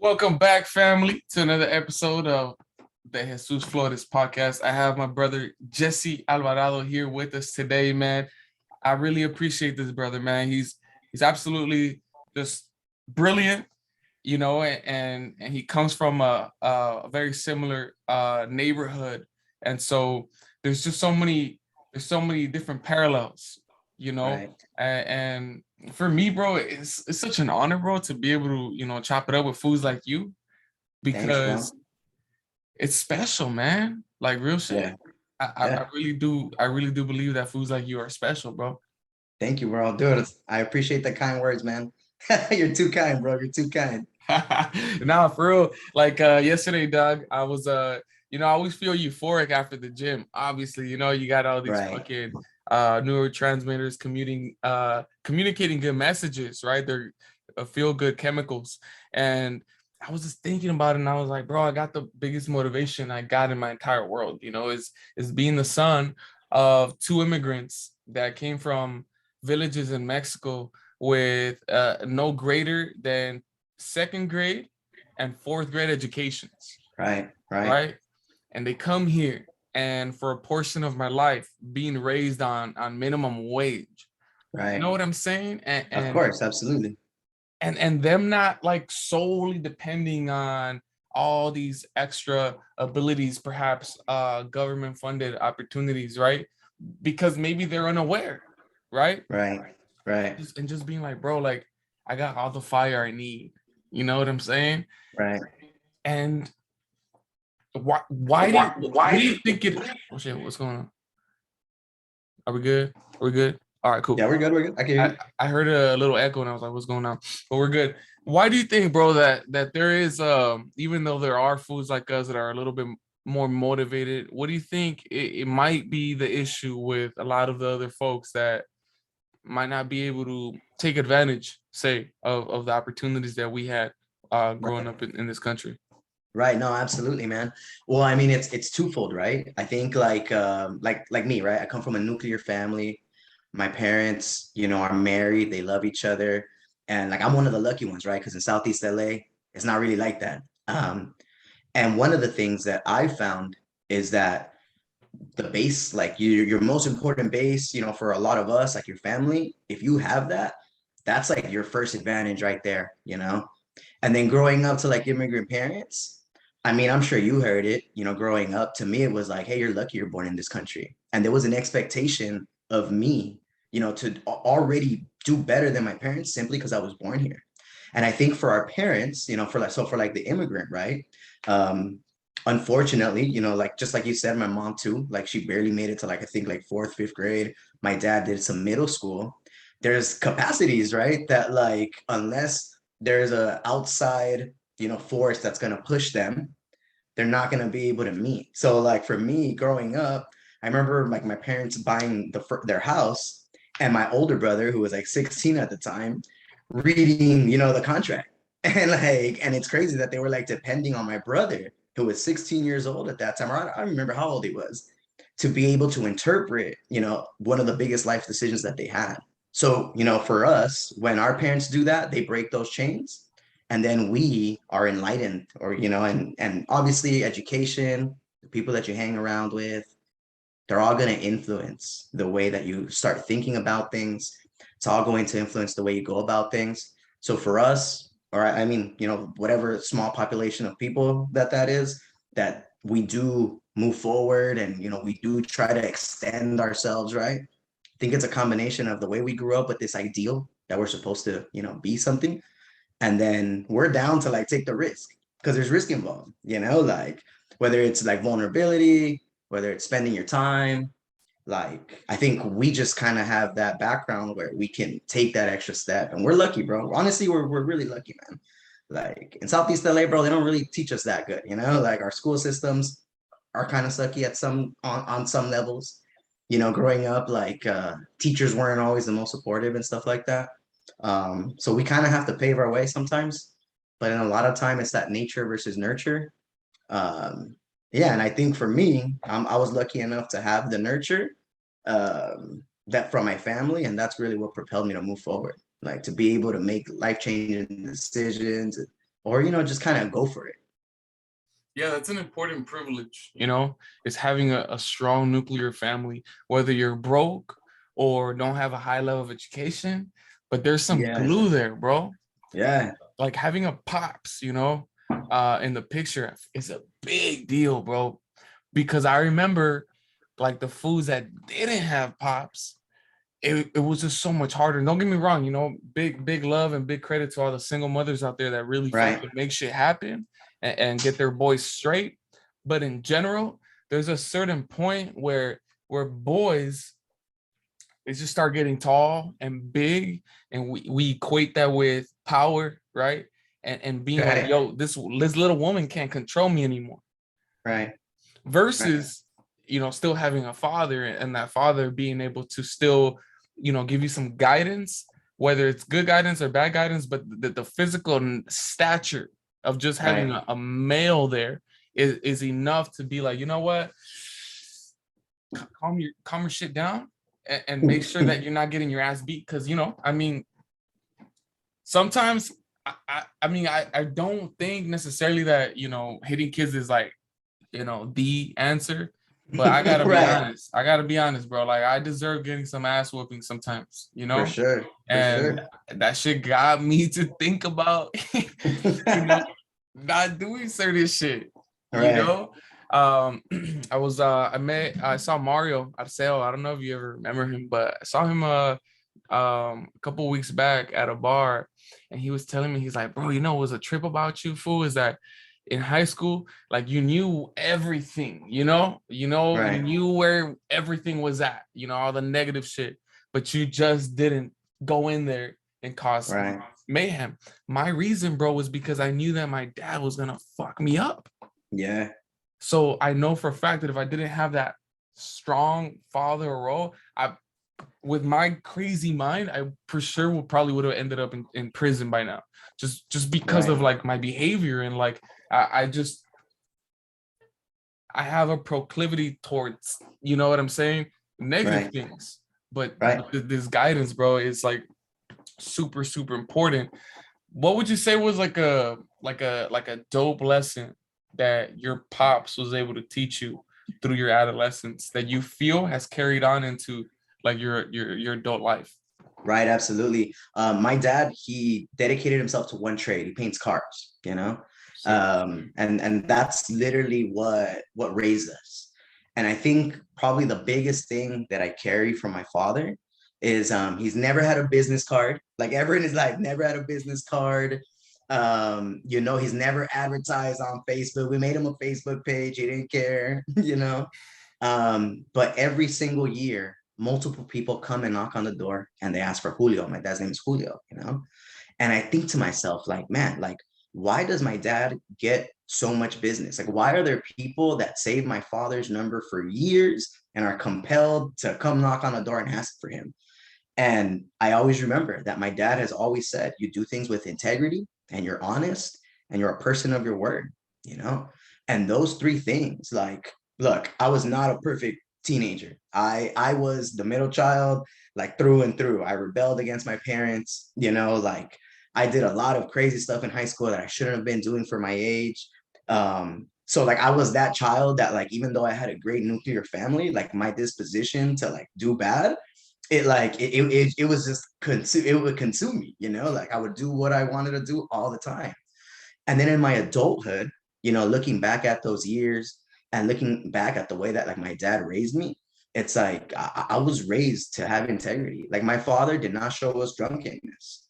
Welcome back, family, to another episode of the Jesus Flores podcast. I have my brother Jesse Alvarado here with us today, man. I really appreciate this brother, man. He's absolutely just brilliant, and he comes from a very similar neighborhood, and so there's just so many different parallels, you know, Right. and for me, bro, it's such an honor, bro, to be able to chop it up with fools like you Thanks, bro. because it's special, man. Like real shit. Yeah. I Yeah. really do believe that foods like you are special, bro. Thank you, bro. Dude, I appreciate the kind words, man. You're too kind, bro. You're too kind. Nah, for real. Like yesterday, Doug, I was I always feel euphoric after the gym. Obviously, you got all these Right. fucking neurotransmitters communicating good messages, right? They're feel good chemicals. And I was just thinking about it and I was like, bro, I got the biggest motivation I got in my entire world, is being the son of two immigrants that came from villages in Mexico with no greater than second grade and fourth grade educations, Right. Right. right? And they come here, and for a portion of my life, being raised on minimum wage. You know Right. what I'm saying? And Of and course. Absolutely. and them not like solely depending on all these extra abilities, perhaps government funded opportunities, right? Because maybe they're unaware, right? Right. Right. And just being like, bro, like I got all the fire I need. You know what I'm saying? Right. And what do you think it? Oh shit, what's going on? Are we good? Are we good? All right, cool. Yeah, we're good. We're good. I can hear I, you. I heard a little echo and I was like, what's going on? But we're good. Why do you think, bro, that there is even though there are foods like us that are a little bit more motivated, what do you think it might be the issue with a lot of the other folks that might not be able to take advantage, say, of the opportunities that we had growing Right. up in this country? Right. No, absolutely, man. Well, I mean, it's twofold, right? I think like me, right? I come from a nuclear family. My parents, are married, they love each other. And like I'm one of the lucky ones, right? Because in Southeast LA, it's not really like that. And one of the things that I found is that the base, like your most important base, for a lot of us, like your family, if you have that, that's like your first advantage right there. And then growing up to like immigrant parents, I mean, I'm sure you heard it, growing up, to me, it was like, hey, you're lucky you're born in this country. And there was an expectation of me, to already do better than my parents simply because I was born here. And I think for our parents, for like the immigrant, right? Um, Unfortunately, like just like you said, my mom too, like she barely made it to like I think like fourth, fifth grade. My dad did some middle school. There's capacities, right? That like unless there's a outside, force that's gonna push them, they're not gonna be able to meet. So like for me growing up, I remember like my parents buying their house, and my older brother, who was like 16 at the time, reading, the contract. And it's crazy that they were like depending on my brother, who was 16 years old at that time. Or I don't remember how old he was, to be able to interpret, one of the biggest life decisions that they had. So, for us, when our parents do that, they break those chains, and then we are enlightened, or and obviously education, the people that you hang around with, they're all going to influence the way that you start thinking about things. It's all going to influence the way you go about things. So for us, or I mean, whatever small population of people that is, that we do move forward, and we do try to extend ourselves, right? I think it's a combination of the way we grew up with this ideal that we're supposed to, be something, and then we're down to like take the risk because there's risk involved, like whether it's like vulnerability, whether it's spending your time. Like I think we just kind of have that background where we can take that extra step, and we're lucky, bro. Honestly, we're really lucky, man. Like in Southeast LA, bro, they don't really teach us that good, like our school systems are kind of sucky at some on some levels. Growing up, like teachers weren't always the most supportive and stuff like that. So we kind of have to pave our way sometimes, but in a lot of time, it's that nature versus nurture. Um, yeah, and I think for me, I was lucky enough to have the nurture, that from my family, and that's really what propelled me to move forward, like to be able to make life changing decisions or, just kind of go for it. Yeah, that's an important privilege, is having a strong nuclear family, whether you're broke or don't have a high level of education, but there's some Yes. glue there, bro. Yeah. Like having a pops, in the picture is a big deal, bro. Because I remember like the foods that didn't have pops, it was just so much harder. And don't get me wrong, big love and big credit to all the single mothers out there that really Right. fucking make shit happen and get their boys straight. But in general, there's a certain point where boys, they just start getting tall and big, and we equate that with power, right? And being like, Right. yo, this little woman can't control me anymore. Right. Right. Versus, still having a father, and that father being able to still, give you some guidance, whether it's good guidance or bad guidance, but the physical stature of just having Right. a male there is enough to be like, you know what, calm your shit down, and make sure that you're not getting your ass beat. Because I mean, sometimes I don't think necessarily that hitting kids is like the answer, but I gotta be Right. honest. I gotta be honest, bro. Like I deserve getting some ass whooping sometimes, For sure. For and sure. that shit got me to think about, you know, not doing certain shit. You Right. know, I saw Mario Arceo. I don't know if you ever remember him, but I saw him a couple of weeks back at a bar, and he was telling me, he's like, bro, what was a trip about you, fool, is that in high school, like you knew everything, you Right. knew where everything was at, all the negative shit, but you just didn't go in there and cause Right. mayhem. My reason, bro, was because I knew that my dad was gonna fuck me up. Yeah. So I know for a fact that if I didn't have that strong father role, with my crazy mind, I for sure would have ended up in prison by now. Just because Right. of like my behavior, and like I have a proclivity towards, you know what I'm saying, negative Right. things. But Right. this guidance, bro, is like super, super important. What would you say was like a dope lesson that your pops was able to teach you through your adolescence that you feel has carried on into like your adult life? Right. Absolutely. My dad, he dedicated himself to one trade. He paints cars, Sick. and that's literally what raised us. And I think probably the biggest thing that I carry from my father is he's never had a business card, like ever in his life, never had a business card. He's never advertised on Facebook. We made him a Facebook page, he didn't care, but every single year, multiple people come and knock on the door and they ask for Julio. My dad's name is Julio. And I think to myself, like, man, like, why does my dad get so much business? Like, why are there people that save my father's number for years and are compelled to come knock on the door and ask for him? And I always remember that my dad has always said, you do things with integrity and you're honest and you're a person of your word, you know? And those three things, like, look, I was not a perfect teenager. I was the middle child, like through and through. I rebelled against my parents, like I did a lot of crazy stuff in high school that I shouldn't have been doing for my age. So like I was that child that, like, even though I had a great nuclear family, like my disposition to like do bad, it was just it would consume me, like I would do what I wanted to do all the time. And then in my adulthood, looking back at those years and looking back at the way that like my dad raised me, it's like I was raised to have integrity. Like my father did not show us drunkenness.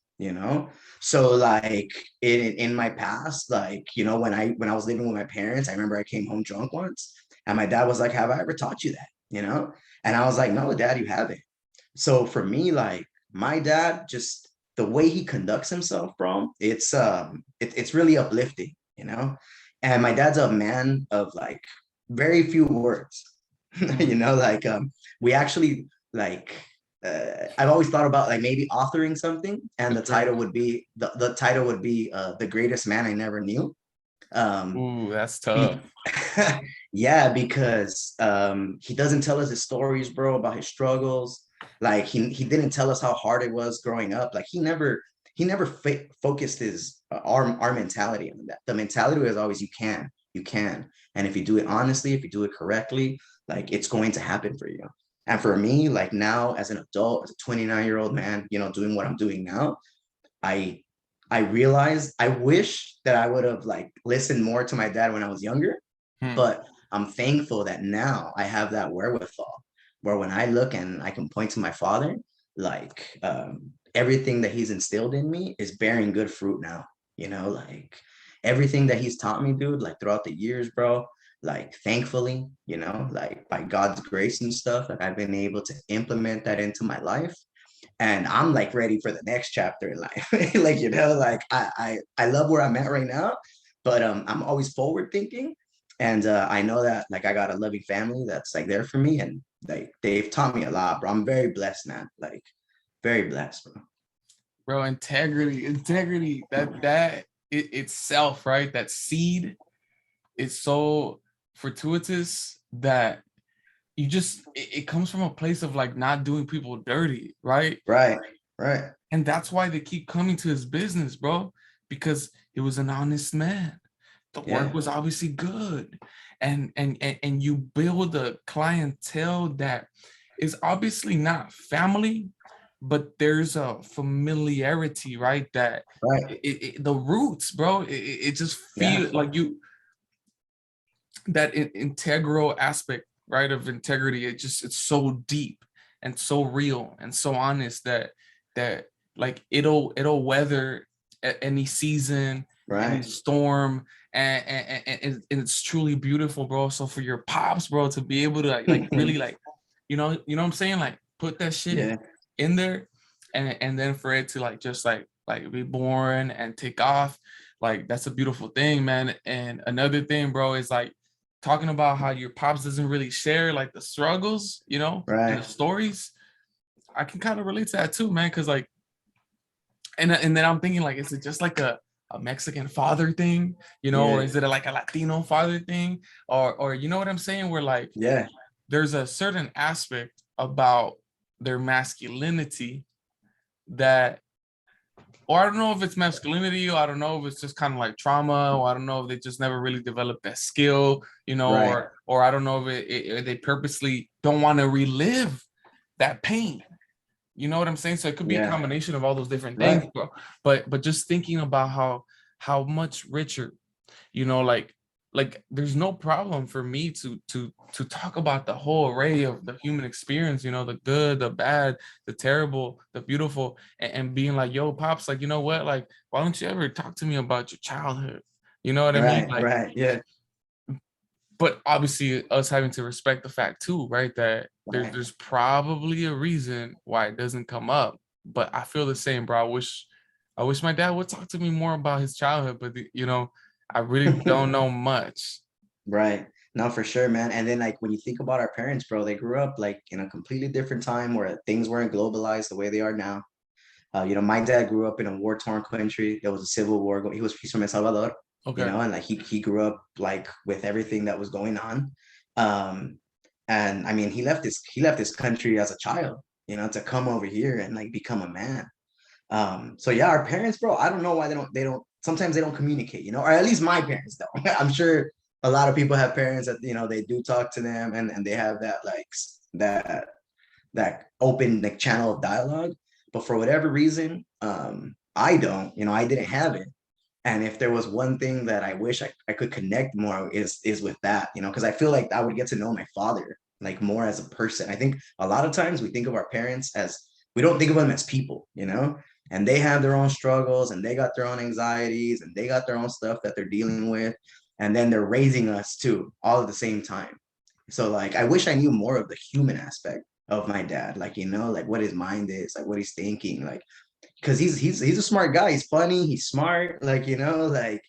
So like in my past, like, when I was living with my parents, I remember I came home drunk once and my dad was like, have I ever taught you that? And I was like, no, dad, you haven't. So for me, like my dad, just the way he conducts himself, bro, it's really uplifting. And my dad's a man of like very few words. Like we actually like I've always thought about like maybe authoring something, and the Sure. title would be the title would be the greatest man I never knew. Um Ooh, that's tough. be- yeah, because he doesn't tell us his stories, bro, about his struggles. Like he didn't tell us how hard it was growing up. Like he never focused his our mentality on that. The mentality was always you can, and if you do it honestly, if you do it correctly, like it's going to happen for you. And for me, like now as an adult, as a 29-year-old man, you know, doing what I'm doing now, I I realized I wish that I would have like listened more to my dad when I was younger, Hmm. but I'm thankful that now I have that wherewithal where when I look and I can point to my father, like everything that he's instilled in me is bearing good fruit now. You know, like everything that he's taught me, dude, like throughout the years, bro. Like thankfully, you know, like by God's grace and stuff, like I've been able to implement that into my life, and I'm like ready for the next chapter in life. Like, you know, like I love where I'm at right now, but I'm always forward thinking. And I know that like I got a loving family that's like there for me, and like they've taught me a lot, bro. I'm very blessed, man. Like very blessed, bro. Bro, integrity, that it itself, right? That seed is so fortuitous that it comes from a place of like not doing people dirty, right? Right, right. And that's why they keep coming to his business, bro, because he was an honest man. The work Yeah, was obviously good. And you build a clientele that is obviously not family, but there's a familiarity, right? That right. the roots, bro, it just Yeah, feel like you that integral aspect, right, of integrity. It's so deep and so real and so honest that like it'll weather any season, any right. storm, and it's truly beautiful, bro. So for your pops, bro, to be able to like really like, you know what I'm saying, like put that shit Yeah, in there, and then for it to like just like be born and take off, like that's a beautiful thing, man. And another thing, bro, is like talking about how your pops doesn't really share like the struggles, and the right. stories. I can kind of relate to that too, man. Cause like, and then I'm thinking like, is it just like a Mexican father thing, or Yeah, is it like a Latino father thing? Or you know what I'm saying? Where like yeah, there's a certain aspect about their masculinity that, or I don't know if it's masculinity, or I don't know if it's just kind of like trauma, or I don't know if they just never really developed that skill, right, or I don't know if they purposely don't want to relive that pain. You know what I'm saying? So it could be a yeah, combination of all those different things, right. bro. But just thinking about how much richer, like there's no problem for me to talk about the whole array of the human experience, the good, the bad, the terrible, the beautiful, and being like, yo, pops, like, you know what, like, why don't you ever talk to me about your childhood? You know what I mean? Right, Like, right. Yeah, but obviously us having to respect the fact too, right? That there's right. there's probably a reason why it doesn't come up. But I feel the same, bro. I wish my dad would talk to me more about his childhood, but I really don't know much. Right. No, for sure, man. And then like when you think about our parents, bro, they grew up like in a completely different time where things weren't globalized the way they are now. You know, my dad grew up in a war-torn country. There was a civil war. He's from El Salvador, you Okay. know, and like he grew up like with everything that was going on. Um, and I mean, he left his country as a child, you know, to come over here and like become a man. So yeah, our parents, bro, I don't know why they don't sometimes they don't communicate, you know, or at least my parents don't. I'm sure a lot of people have parents that, you know, they do talk to them and they have that like that open like channel of dialogue. But for whatever reason, I don't, you know, I didn't have it. And if there was one thing that I wish I could connect more is with that, you know, because I feel like I would get to know my father like more as a person. I think a lot of times we think of our parents as we don't think of them as people, you know, and they have their own struggles and they got their own anxieties and they got their own stuff that they're dealing with. And then they're raising us too, all at the same time. So like I wish I knew more of the human aspect of my dad, like, you know, like what his mind is, like what he's thinking, like because he's a smart guy. He's funny. He's smart. Like, you know, like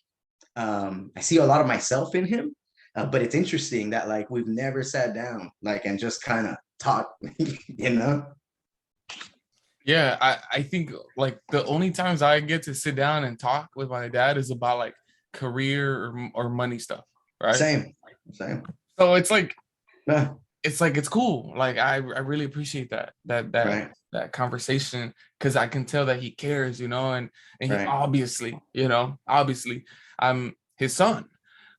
I see a lot of myself in him. But it's interesting that like we've never sat down like and just kind of talked. You know? Yeah, I think like the only times I get to sit down and talk with my dad is about like career or money stuff, right? Same, same. So it's like Yeah, it's like it's cool. Like I really appreciate Right. that conversation, because I can tell that he cares, and he Right. obviously, obviously I'm his son.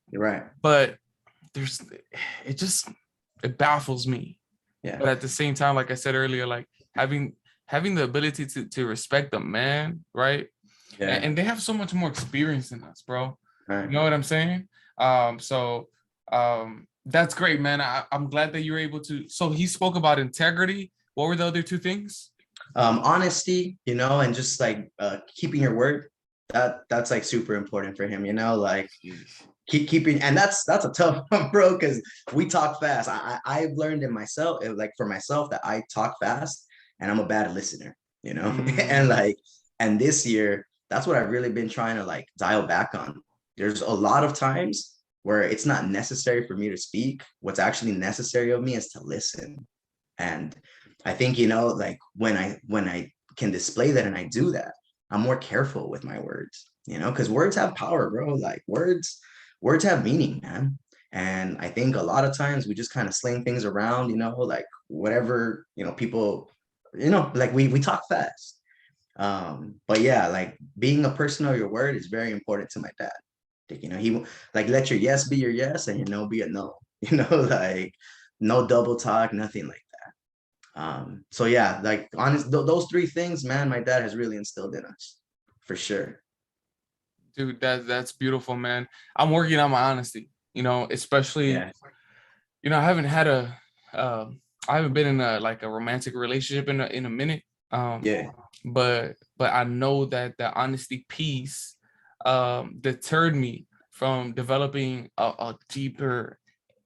You're right. But there's it just it baffles me. Yeah. But at the same time, like I said earlier, like having having the ability to respect the man, right? And, Yeah. and they have so much more experience than us, bro. You Right. know what I'm saying? So that's great, man. I'm glad that you're able to. So he spoke about integrity. What were the other two things? Honesty, and just like keeping your word. That's like super important for him, like Jeez. keeping, and that's a tough one, bro, because we talk fast. I've learned in myself, like for myself, that I talk fast and I'm a bad listener, and Mm, like, and this year, that's what I've really been trying to like dial back on. There's a lot of times where it's not necessary for me to speak. What's actually necessary of me is to listen. And I think, like when I can display that and I do that, I'm more careful with my words, because words have power, bro. Like words have meaning, man. And I think a lot of times we just kind of sling things around, like whatever, people, like we talk fast. But yeah, like being a person of your word is very important to my dad. Like, he like let your yes be your yes and your no be a no. Like no double talk, nothing like so yeah, like those three things, man, my dad has really instilled in us for sure. dude, that's beautiful, man. I'm working on my honesty, especially, Yeah. I haven't had um I haven't been in a like a romantic relationship in a minute. Um, Yeah. but I know that the honesty piece deterred me from developing a deeper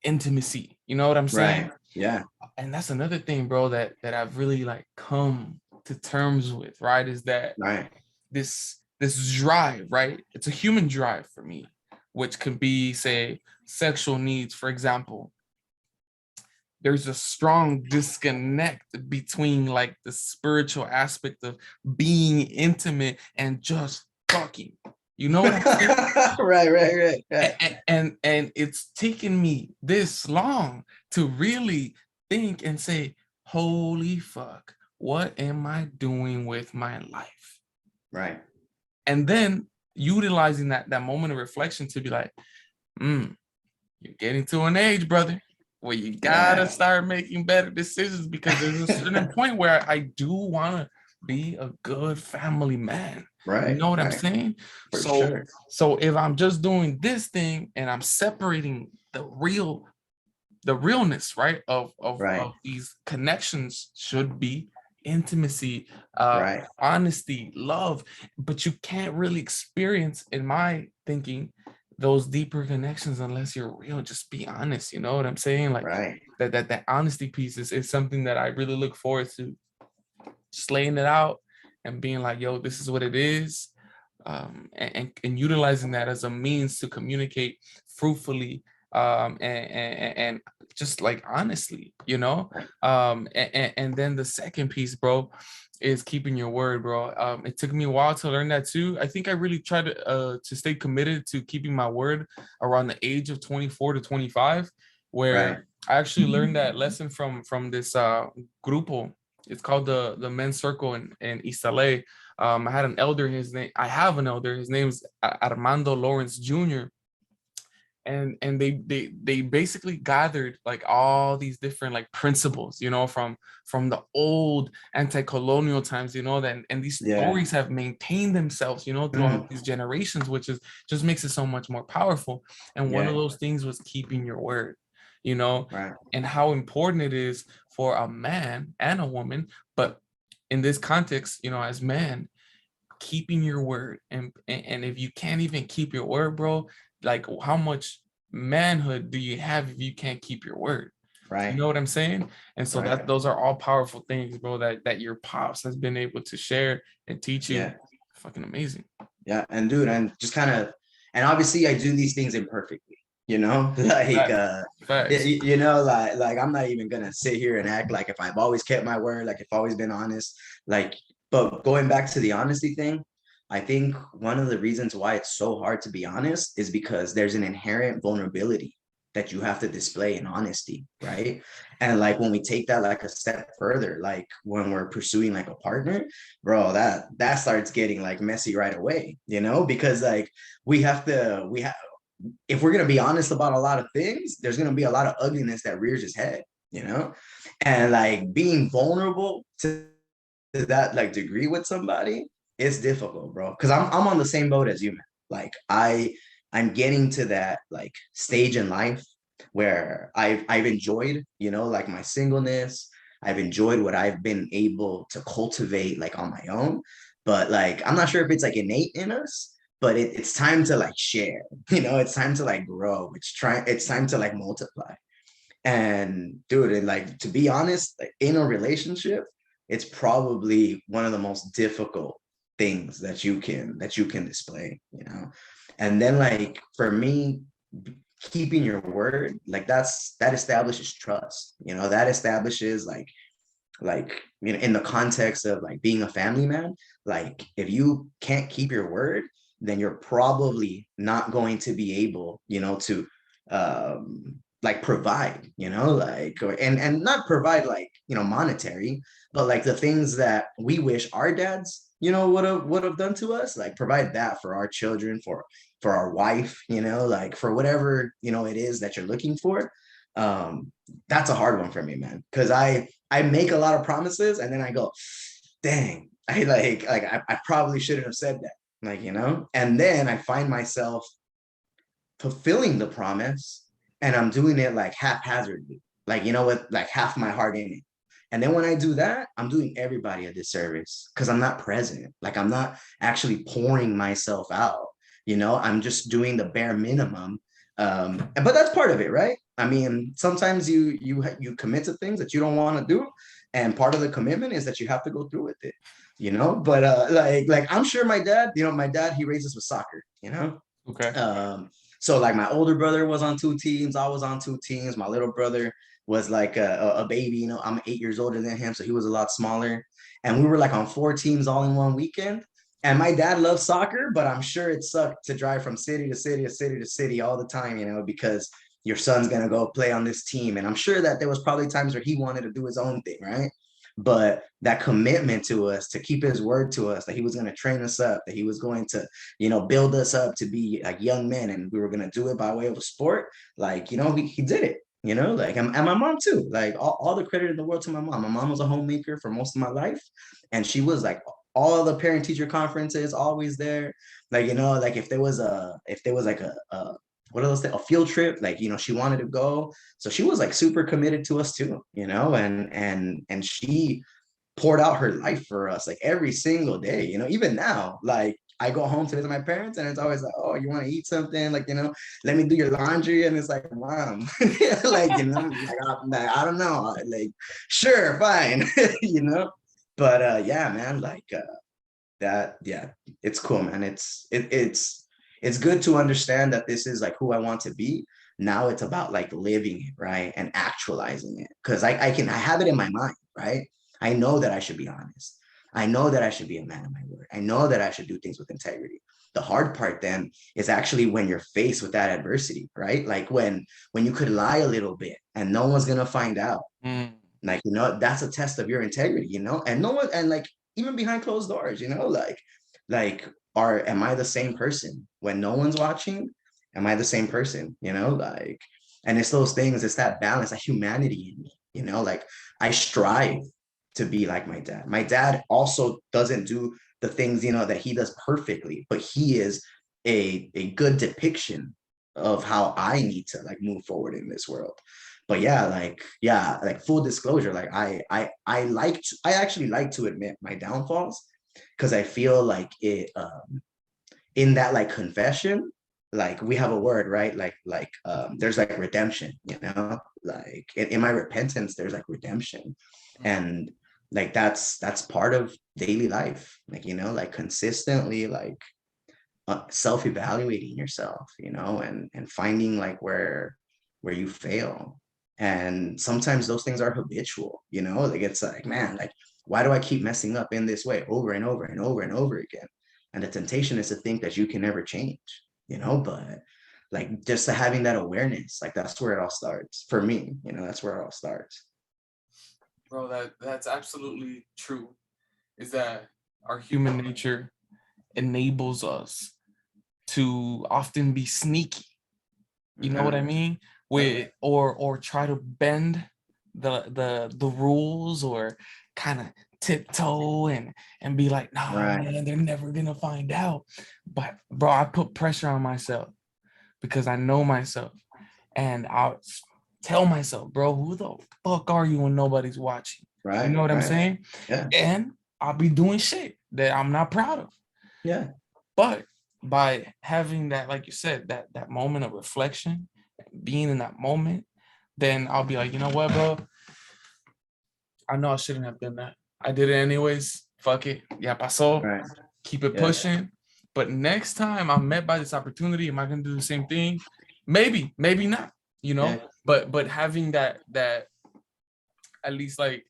intimacy. You know what I'm saying? Right. Yeah. And that's another thing, bro, that I've really like come to terms with, right? Is that Right. this drive, right? It's a human drive for me, which could be, say, sexual needs, for example. There's a strong disconnect between like the spiritual aspect of being intimate and just fucking. You know what I'm saying? Right. Right. Right. Yeah. And it's taken me this long to really think and say, holy fuck, what am I doing with my life? Right. And then utilizing that moment of reflection to be like, mm, you're getting to an age, brother, where you gotta Yeah. start making better decisions, because there's a certain point where I do want to be a good family man. You Right. know what I'm Right. saying? For So sure. so if I'm just doing this thing and I'm separating the realness, right, of Right. these connections should be intimacy, Right. honesty, love, but you can't really experience, in my thinking, those deeper connections unless you're real. Just be honest. You know what I'm saying? Like Right. that honesty piece is something that I really look forward to, just laying it out and being like, yo, this is what it is. And utilizing that as a means to communicate fruitfully, and just like honestly, Right. and then the second piece, bro, is keeping your word, bro. It took me a while to learn that too. I think I really tried to stay committed to keeping my word around the age of 24 to 25, Right. where I actually learned that lesson from this grupo. It's called the men's circle in East LA. I had an elder. I have an elder. His name's Armando Lawrence Jr. And they basically gathered like all these different like principles, from the old anti-colonial times, that and these Yeah. stories have maintained themselves, throughout Mhm. these generations, which is just makes it so much more powerful. And one of Yeah. those things was keeping your word, you know, Right. and how important it is for a man and a woman, but in this context, as man, keeping your word. And if you can't even keep your word, bro, like how much manhood do you have if you can't keep your word? You Right. know what I'm saying? And so Right. that those are all powerful things, bro, that your pops has been able to share and teach you. Yeah. Fucking amazing. Yeah. And dude, and just kind of, and obviously I do these things imperfectly, like Facts. Facts. like I'm not even gonna sit here and act like if I've always kept my word, like if I've always been honest, like, but going back to the honesty thing, I think one of the reasons why it's so hard to be honest is because there's an inherent vulnerability. that you have to display in honesty, right? And like when we take that like a step further, like when we're pursuing like a partner, bro, that starts getting like messy right away, you know, because like we have if we're gonna be honest about a lot of things, there's gonna be a lot of ugliness that rears its head, you know, and like being vulnerable to that like degree with somebody, it's difficult, bro. Because I'm on the same boat as you, man. Like I'm getting to that like stage in life where I've enjoyed, you know, like my singleness. I've enjoyed what I've been able to cultivate like on my own. But like I'm not sure if it's like innate in us, but it's time to like share, you know, it's time to like grow. It's time to like multiply. And dude, and like to be honest, like, in a relationship, it's probably one of the most difficult things that you can display, you know. And then like for me, keeping your word, like that establishes trust, you know, that establishes like you know in the context of like being a family man, like if you can't keep your word, then you're probably not going to be able, you know, to like provide, you know, like and not provide like, you know, monetary, but like the things that we wish our dads, you know, would have done to us, like provide that for our children, for our wife, you know, like for whatever, you know, it is that you're looking for. um that's a hard one for me, man, because I make a lot of promises and then I go, dang, I probably shouldn't have said that. Like, you know, and then I find myself fulfilling the promise and I'm doing it like haphazardly, like, you know, with like half my heart in it. And then when I do that, I'm doing everybody a disservice because I'm not present. Like I'm not actually pouring myself out. You know, I'm just doing the bare minimum. But that's part of it, right? I mean, sometimes you commit to things that you don't want to do, and part of the commitment is that you have to go through with it. You know, but like I'm sure my dad, you know, my dad, he raised us with soccer. You know, Okay. so like my older brother was on two teams, I was on two teams. My little brother was like a baby, you know, I'm 8 years older than him, so he was a lot smaller. And we were like on four teams all in one weekend. And my dad loves soccer, but I'm sure it sucked to drive from city to city to city to city all the time, you know, because your son's gonna go play on this team. And I'm sure that there was probably times where he wanted to do his own thing, right? But that commitment to us, to keep his word to us, that he was going to train us up, that he was going to, you know, build us up to be like young men, and we were going to do it by way of a sport. Like, you know, he did it, you know, like, and my mom too, like all the credit in the world to my mom. My mom was a homemaker for most of my life. And she was like all the parent teacher conferences, always there. Like, you know, like if there was like a what else, a field trip, like, you know, she wanted to go. So she was like super committed to us too, you know, and she poured out her life for us like every single day, you know, even now, like I go home to visit my parents and it's always like, oh, you want to eat something? Like, you know, let me do your laundry. And it's like, mom, like, you know, I don't know, like, sure, fine, you know, but yeah, man, like that, yeah, it's cool, man. It's good to understand that this is like who I want to be. Now it's about like living it, right? And actualizing it. Cause I have it in my mind, right? I know that I should be honest. I know that I should be a man of my word. I know that I should do things with integrity. The hard part then is actually when you're faced with that adversity, right? Like when you could lie a little bit and no one's gonna find out. Mm. Like, you know, that's a test of your integrity, you know, and no one, and like even behind closed doors, you know, like am I the same person when no one's watching? Am I the same person? You know, like, and it's those things, it's that balance, that humanity in me, you know, like I strive to be like my dad. My dad also doesn't do the things, you know, that he does perfectly, but he is a good depiction of how I need to like move forward in this world. But yeah, like full disclosure, like I actually like to admit my downfalls because I feel like it in that like confession, like we have a word, right? There's like redemption, you know, like in my repentance there's like redemption. And like that's part of daily life, like, you know, like consistently like self-evaluating yourself, you know, and finding like where you fail. And sometimes those things are habitual, you know, like it's like, man, like why do I keep messing up in this way over and over and over and over again? And the temptation is to think that you can never change, you know, but like just having that awareness, like that's where it all starts for me, that's where it all starts. Bro, that's absolutely true. Is that our human nature enables us to often be sneaky. You know what I mean? Yep. With or try to bend the rules, or kind of tiptoe and be like, nah, Right. man, they're never gonna find out. But bro, I put pressure on myself because I know myself, and I'll tell myself, bro, who the fuck are you when nobody's watching? You Right. know what I'm Right. saying? Yeah. And I'll be doing shit that I'm not proud of. Yeah. But by having that, like you said, that moment of reflection, being in that moment, then I'll be like, you know what, bro? I know I shouldn't have done that. I did it anyways. Fuck it. Ya pasó. Right. Keep it Yeah. pushing. But next time I'm met by this opportunity, am I gonna do the same thing? Maybe, maybe not, you know. Yeah. But having that at least like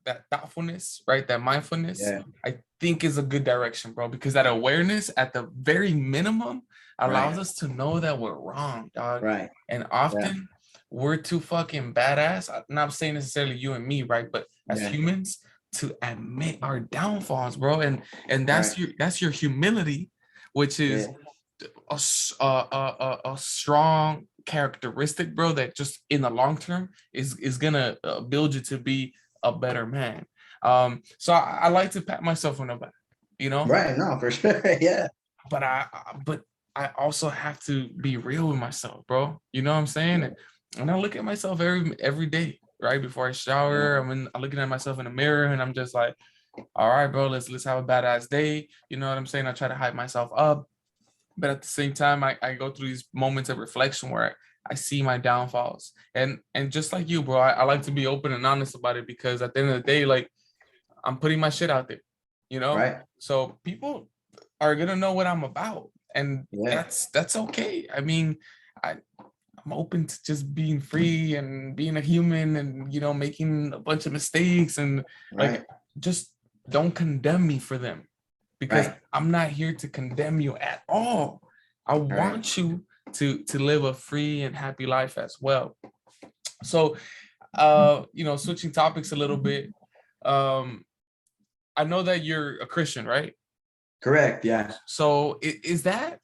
that thoughtfulness, right? That mindfulness, Yeah. I think is a good direction, bro, because that awareness at the very minimum allows Right. us to know that we're wrong, dog. Right. And Yeah. often we're too fucking badass. I'm not saying necessarily you and me, right? But as Yeah. humans, to admit our downfalls, bro. And Right. that's your humility, which Yeah. is a strong characteristic, bro, that just in the long term is gonna build you to be a better man. So I like to pat myself on the back, you know, Right. No, for sure. Yeah. but I also have to be real with myself, bro. You know what I'm saying? And I look at myself every day, right before I Yeah. shower. I'm looking at myself in the mirror, and I'm just like, all right, bro, let's have a badass day. You know what I'm saying? I try to hype myself up, but at the same time, I go through these moments of reflection where I see my downfalls. And just like you, bro, I like to be open and honest about it, because at the end of the day, like, I'm putting my shit out there, you know? Right. So people are gonna know what I'm about. And Yeah. that's okay. I mean, I I'm open to just being free and being a human, and making a bunch of mistakes, and Right. like, just don't condemn me for them, because Right. I'm not here to condemn you at all. I Right. want you to live a free and happy life as well. So switching topics a little bit. Um I know that you're a Christian, right? Correct. Yeah. So is that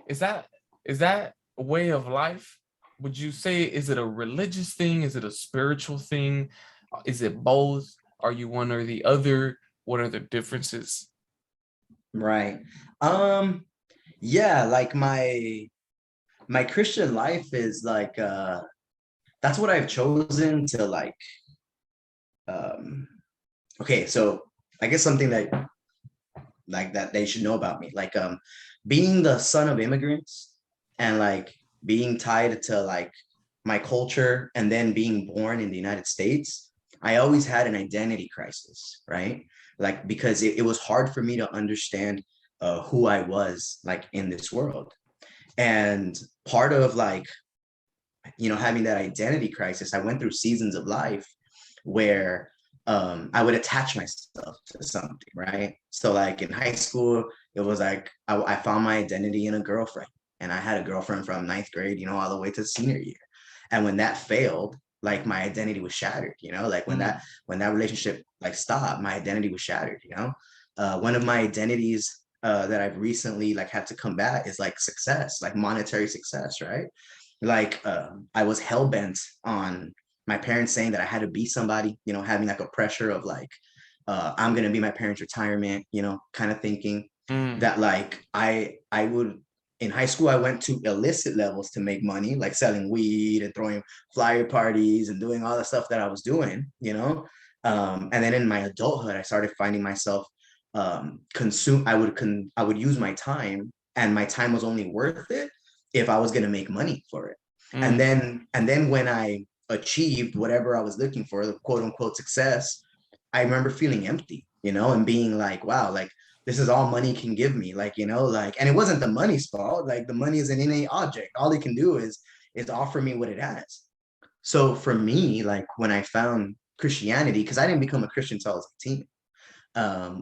is that a way of life? Would you say, is it a religious thing? Is it a spiritual thing? Is it both? Are you one or the other? What are the differences? Right. Um, yeah, like my Christian life is like that's what I've chosen to um okay, so I guess something that they should know about me. Like being the son of immigrants and like being tied to like my culture and then being born in the United States, I always had an identity crisis, right? Like because it was hard for me to understand who I was like in this world. And part of like, having that identity crisis, I went through seasons of life where I would attach myself to something, right? So like in high school, it was like I found my identity in a girlfriend, and I had a girlfriend from ninth grade, all the way to senior year. And when that failed, like my identity was shattered, like when that Mm, when that relationship like stopped, my identity was shattered. One of my identities that I've recently like had to combat is like success, like monetary success, right? Like I was hell bent on my parents saying that I had to be somebody, having like a pressure of like I'm gonna be my parents' retirement, kind of thinking mm, that like I would in high school I went to illicit levels to make money, like selling weed and throwing flyer parties and doing all the stuff that I was doing. And then in my adulthood, I started finding myself consume. I would use my time, and my time was only worth it if I was going to make money for it. And mm, then when I achieved whatever I was looking for, the quote unquote success, I remember feeling empty, and being like, wow, like this is all money can give me. Like, like, and it wasn't the money's fault. Like the money is an innate object. All it can do is offer me what it has. So for me, like when I found Christianity, because I didn't become a Christian until I was 18.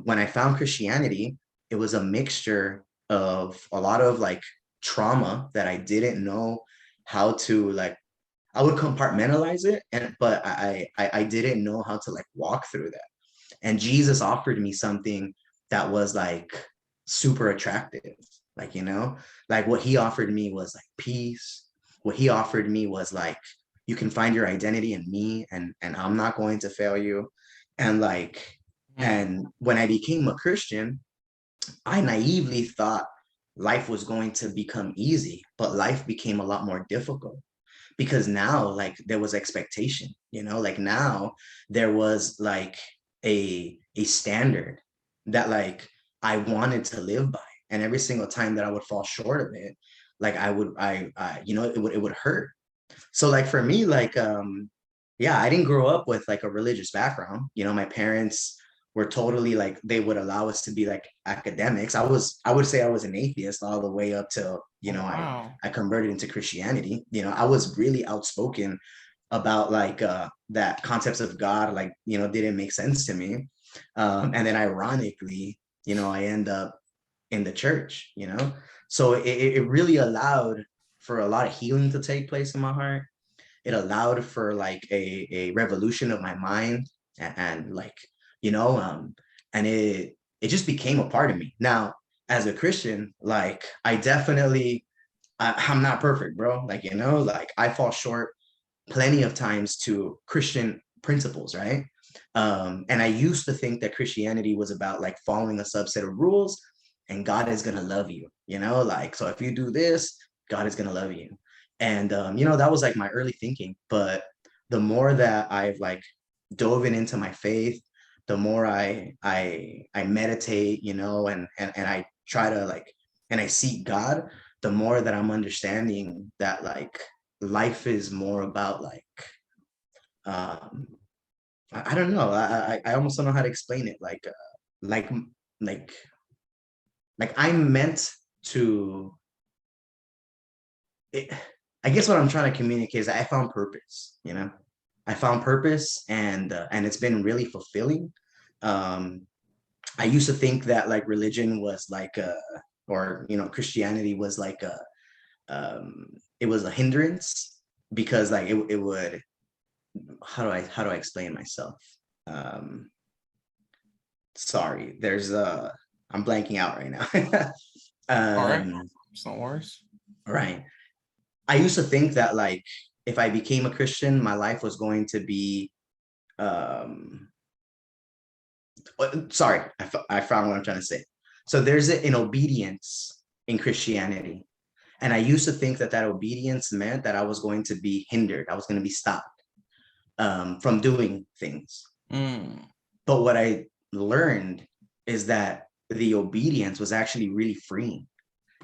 When I found Christianity, it was a mixture of a lot of like trauma that I didn't know how to like. I would compartmentalize it, and but I didn't know how to like walk through that. And Jesus offered me something that was like super attractive. Like, like what he offered me was like peace. What he offered me was like, you can find your identity in me, and I'm not going to fail you. And like, Mm. and when I became a Christian, I naively thought life was going to become easy, but life became a lot more difficult because now like there was expectation, like now there was like a standard that like I wanted to live by. And every single time that I would fall short of it, like I it would hurt. So like for me, like yeah, I didn't grow up with like a religious background. My parents were totally like, they would allow us to be like academics. I would say I was an atheist all the way up till, Oh, I wow. I converted into Christianity. I was really outspoken about like that concepts of God, like, didn't make sense to me. And then ironically, I end up in the church. So it really allowed for a lot of healing to take place in my heart. It allowed for like a revolution of my mind, and like, and it just became a part of me. Now, as a Christian, like I definitely, I'm not perfect, bro. Like, like I fall short plenty of times to Christian principles, right? And I used to think that Christianity was about like following a subset of rules and God is gonna love you, like, so if you do this, God is gonna love you. And that was like my early thinking. But the more that I've like dove into my faith, the more I meditate, and I try to like, and I seek God, the more that I'm understanding that like life is more about like um I don't know. I almost don't know how to explain it. Like like like I'm meant to it, I guess what I'm trying to communicate is I found purpose. I found purpose, and it's been really fulfilling. Um I used to think that like religion was like or Christianity was like um it was a hindrance because like it would, how do I explain myself? Um, sorry, I'm blanking out right now. All right. um, It's no worries. right. I used to think that like if I became a Christian, my life was going to be um sorry, I found what I'm trying to say. So there's an obedience in Christianity. And I used to think that that obedience meant that I was going to be hindered. I was going to be stopped from doing things. Mm. But what I learned is that the obedience was actually really freeing.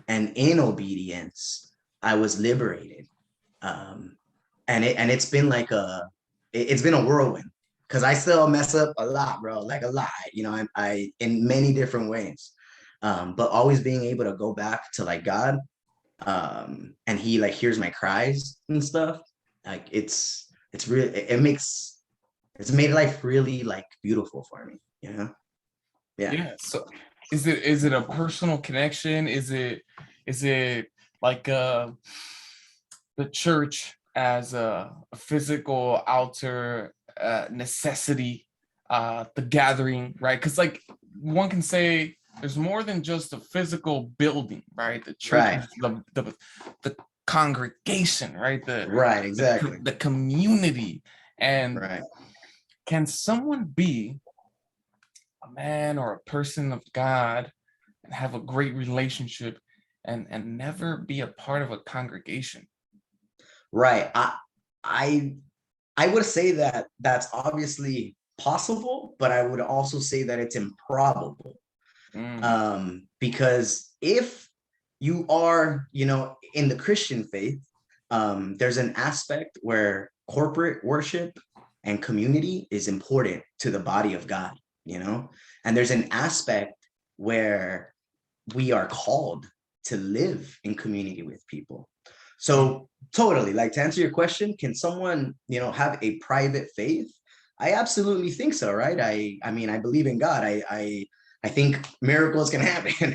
And in obedience, I was liberated. Um, and it's been like it's been a whirlwind because I still mess up a lot, bro, like a lot, I in many different ways. But always being able to go back to like God, and he like hears my cries and stuff. Like it's really, it's made life really like beautiful for me. Yeah. Yeah. So is it a personal connection? Is it like the church as a physical outer necessity, the gathering, right? Because like one can say there's more than just a physical building, right? The church Right. is the congregation, right? The Right. Exactly. the community. And Right. can someone be a man or a person of God and have a great relationship and never be a part of a congregation? Right. I I would say that that's obviously possible, but I would also say that it's improbable. Mm. Because if you are, in the Christian faith, there's an aspect where corporate worship and community is important to the body of God. And there's an aspect where we are called to live in community with people. Mm. So totally, like to answer your question, can someone, have a private faith? I absolutely think so, right? I mean, I believe in God. I think miracles can happen,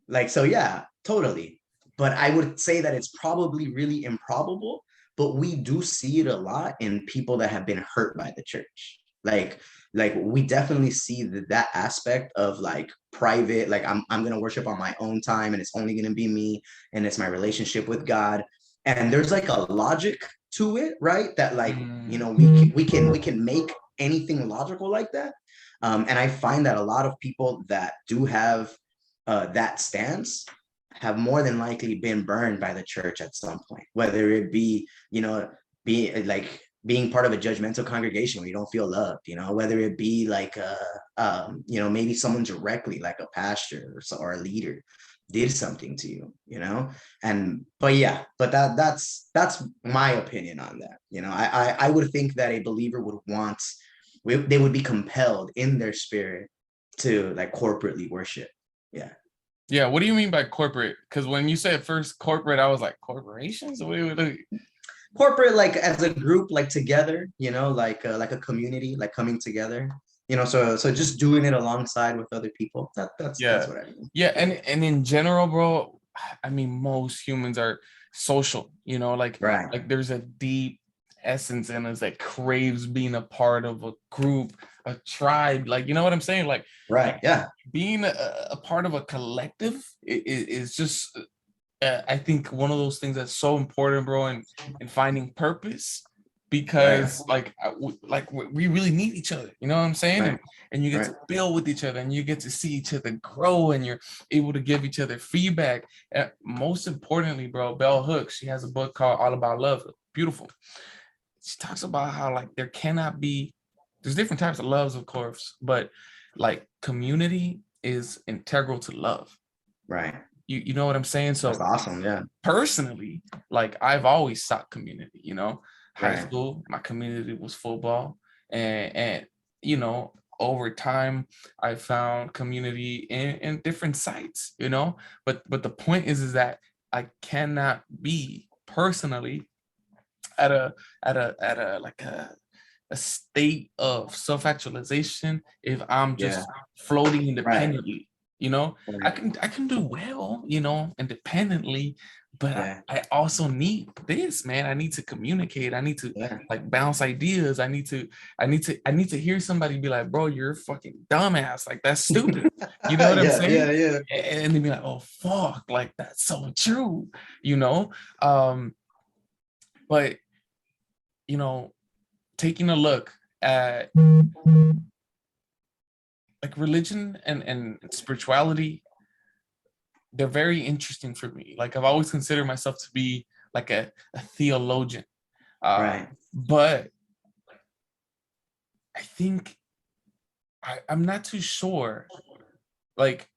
Like, so yeah, totally. But I would say that it's probably really improbable, but we do see it a lot in people that have been hurt by the church. Like we definitely see that aspect of like private, like I'm gonna worship on my own time and it's only gonna be me and it's my relationship with God. And there's like a logic to it, right? That like, you Mm, know, we can make anything logical like that. And I find that a lot of people that do have that stance have more than likely been burned by the church at some point, whether it be, you know, being part of a judgmental congregation where you don't feel loved, you know, whether it be like, you know, maybe someone directly like a pastor or a leader did something to you, you know. And but yeah, but that's my opinion on that. You know, I would think that a believer would want, they would be compelled in their spirit to like corporately worship. Yeah. yeah, what do you mean by corporate? Because when you said first corporate, I was like, corporations? Corporate, like as a group, like together, you know, like a community, like coming together, you know. So just doing it alongside with other people. That's Yeah, what I mean. yeah, Yeah. and in general, bro, I mean, most humans are social, you know, Right. like there's a deep essence in us that craves being a part of a group, a tribe, like, you know what I'm saying? Right. Like Yeah. being a part of a collective is just I think one of those things that's so important, bro, in finding purpose, Right. because like we really need each other. You know what I'm saying? Right. And you get Right. to build with each other, and you get to see each other grow, and you're able to give each other feedback. And most importantly, bro, Bell Hooks, she has a book called All About Love. Beautiful. She talks about how like there cannot be, there's different types of loves, of course, but like community is integral to love. Right. You know what I'm saying? That's So awesome. Yeah. personally, like I've always sought community, you know. High Right. school, my community was football. And you know, over time I found community in different sites, you know. But the point is that I cannot be personally at a like a state of self-actualization if I'm Yeah. just floating Right. independently. You know, Right. I can do well, you know, independently, but Yeah. I also need this, man. I need to communicate. I need to Yeah. like bounce ideas. I need to hear somebody be like, bro, you're a fucking dumbass. Like that's stupid. You know what I'm Yeah. saying? Yeah. Yeah. And they be like, oh fuck, like that's so true, you know. Um, but you know, taking a look at like religion and spirituality, they're very interesting for me. Like I've always considered myself to be like a theologian, Right. but I think I'm not too sure like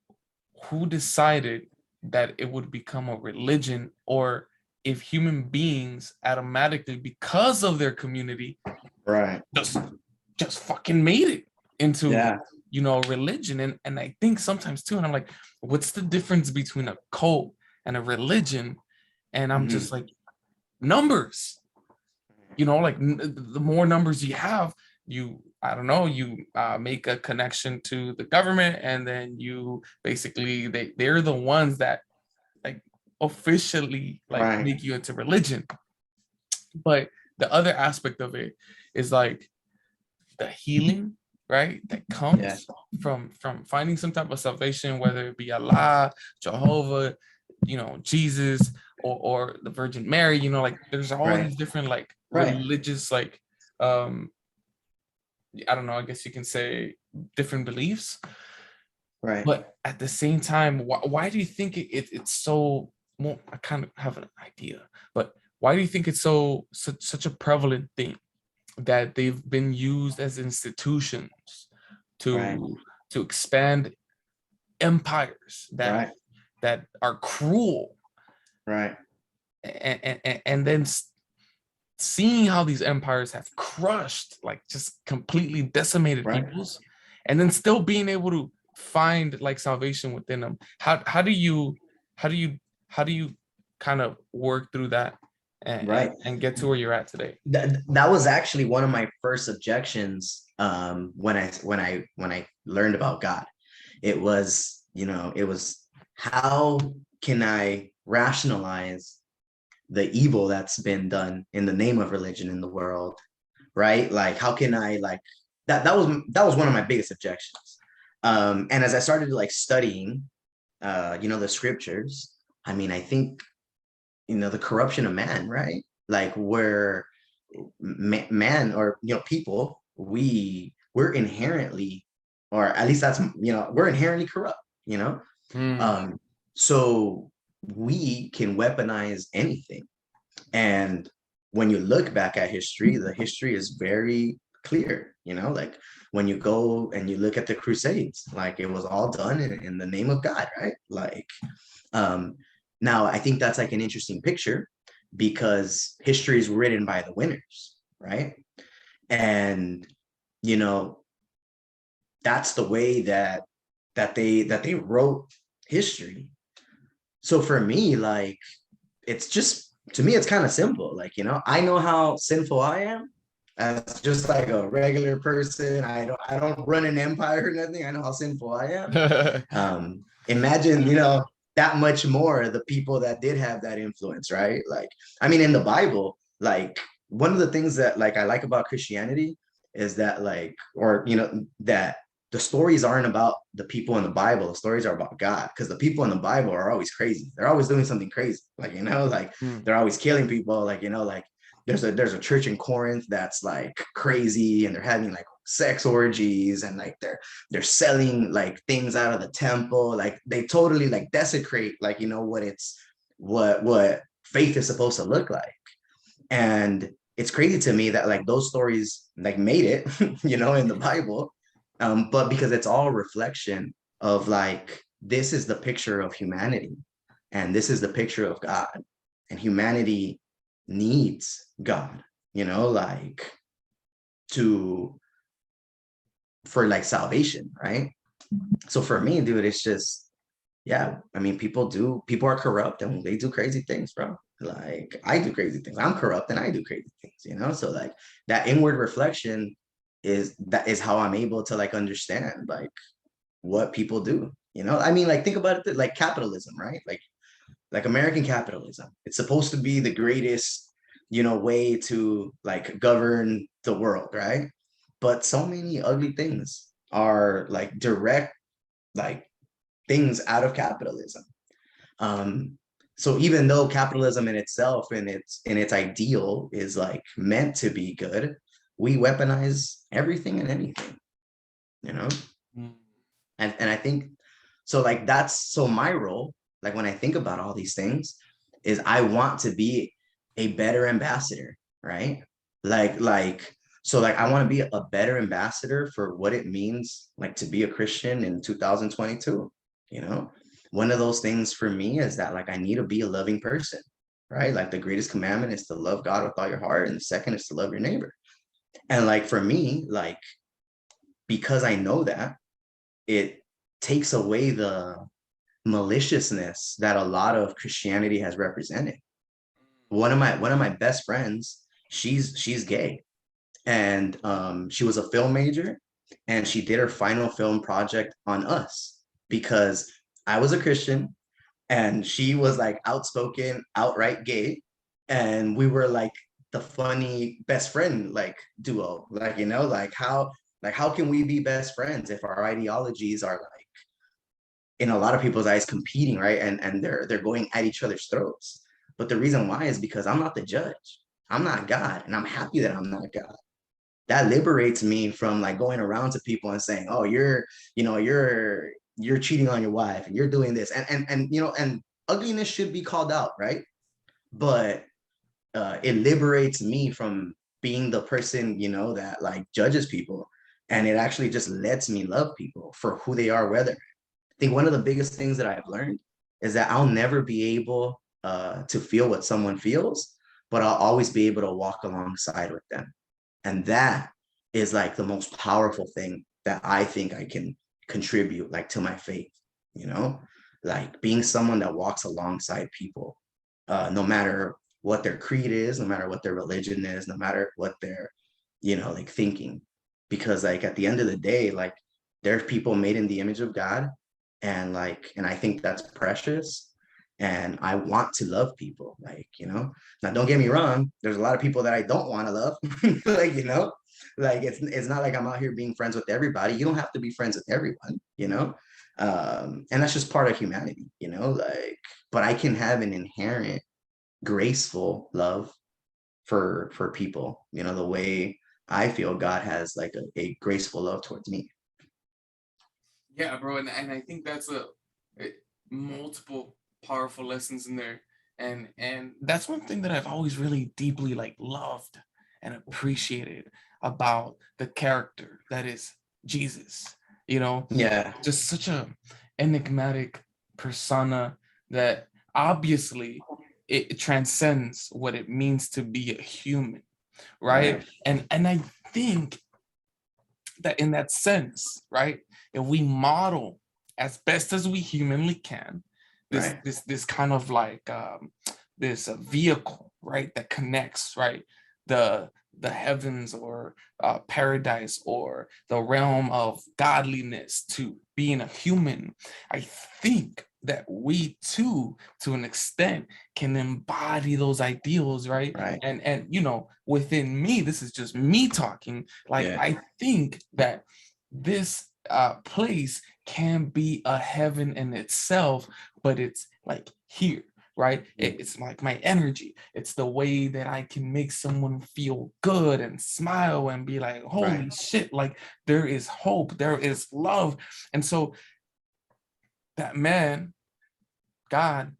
who decided that it would become a religion, or if human beings automatically because of their community Right. just fucking made it into, Yeah. you know, religion. And I think sometimes too, and I'm like, what's the difference between a cult and a religion? And I'm Hmm. just like, numbers, you know, like the more numbers you have, you, I don't know, you make a connection to the government, and then you basically they're the ones that like officially like Right. make you into religion. But the other aspect of it is like the healing, right, that Yeah. comes from finding some type of salvation, whether it be Allah, Jehovah, you know, Jesus, or the Virgin Mary. You know, like there's all Right. these different like Right. religious like um I don't know, I guess you can say different beliefs. Right. But at the same time, why do you think it's so, well, I kind of have an idea, but why do you think it's so such a prevalent thing that they've been used as institutions Right. to expand empires Right. that are cruel, Right. and then seeing how these empires have crushed, like just completely decimated Right. peoples, and then still being able to find like salvation within them. How do you how do you how do you kind of work through that Right. and get to where you're at today? That was actually one of my first objections when I learned about God. It was it was, how can I rationalize the evil that's been done in the name of religion in the world, right? Like, how can I like that was one of my biggest objections. And as I started like studying, the scriptures, I mean, I think, the corruption of man, right? Like, where man, or people, we're inherently, or at least that's, we're inherently corrupt, you know. Mm. So we can weaponize anything. And when you look back at history, the history is very clear, like when you go and you look at the Crusades, like it was all done in the name of God, right? Like, um, now I think that's like an interesting picture because history is written by the winners, right? And, you know, that's the way that they wrote history. So for me, like, it's just, to me, it's kind of simple. Like, I know how sinful I am as just like a regular person. I don't run an empire or nothing. I know how sinful I am. Imagine, that much more the people that did have that influence, right? Like, I mean, in the Bible, like, one of the things that like I like about Christianity is that, like, or that the stories aren't about the people in the Bible. The stories are about God, because the people in the Bible are always crazy. They're always doing something crazy. Like, like Mm. they're always killing people. Like, like there's a church in Corinth that's like crazy, and they're having like sex orgies, and like they're selling like things out of the temple. Like, they totally like desecrate, like, what faith is supposed to look like. And it's crazy to me that like those stories like made it, in the Bible. But because it's all reflection of like, this is the picture of humanity, and this is the picture of God, and humanity needs God, like, to for like salvation, right? So for me, dude, it's just, yeah, I mean, people are corrupt and they do crazy things, bro. Like, I do crazy things. I'm corrupt and I do crazy things, So like that inward reflection is how I'm able to like understand like what people do. I mean, like, think about it, like capitalism, right? Like American capitalism. It's supposed to be the greatest, way to like govern the world, right? But so many ugly things are like direct, like, things out of capitalism. Um, so even though capitalism in itself, in its ideal, is like meant to be good, we weaponize everything and anything, you know? Mm. And I think, so like, that's so my role, like when I think about all these things, is I want to be a better ambassador, right? Like so like I want to be a better ambassador for what it means like to be a Christian in 2022. you know One of those things for me is that like I need to be a loving person, right? Like, the greatest commandment is to love God with all your heart, and the second is to love your neighbor. And like for me, like, because I know that, it takes away the maliciousness that a lot of Christianity has represented. One of my best friends, she's gay, and she was a film major, and she did her final film project on us because I was a Christian and she was like outspoken, outright gay, and we were like the funny best friend like duo. Like, how can we be best friends if our ideologies are like, in a lot of people's eyes, competing, right? And they're going at each other's throats. But the reason why is because I'm not the judge. I'm not God, and I'm happy that I'm not God. That liberates me from like going around to people and saying, "Oh, you're cheating on your wife, and you're doing this," and ugliness should be called out, right? But it liberates me from being the person, that like judges people, and it actually just lets me love people for who they are. Whether, I think one of the biggest things that I've learned is that I'll never be able to feel what someone feels, but I'll always be able to walk alongside with them. And that is like the most powerful thing that I think I can contribute like to my faith, you know, like being someone that walks alongside people, no matter what their creed is, no matter what their religion is, no matter what they're, like thinking. Because like at the end of the day, like, there's people made in the image of God, and I think that's precious. And I want to love people, like, now don't get me wrong, there's a lot of people that I don't want to love. Like, like it's not like I'm out here being friends with everybody. You don't have to be friends with everyone, and that's just part of humanity, like, but I can have an inherent graceful love for people, the way I feel God has like a graceful love towards me. Yeah, bro, and I think that's multiple powerful lessons in there, and that's one thing that I've always really deeply like loved and appreciated about the character that is Jesus. You know, Yeah. just such a enigmatic persona that obviously it transcends what it means to be a human, right? Right. And I think that in that sense, right, if we model as best as we humanly can this Right. this kind of like this vehicle, right, that connects, right, the heavens or paradise or the realm of godliness to being a human, I think that we too, to an extent, can embody those ideals, right? Right. And within me, this is just me talking, like Yeah. I think that this place can be a heaven in itself, but it's like here, right? It's like my energy. It's the way that I can make someone feel good and smile and be like, holy Right. shit, like there is hope, there is love. And so that man, God,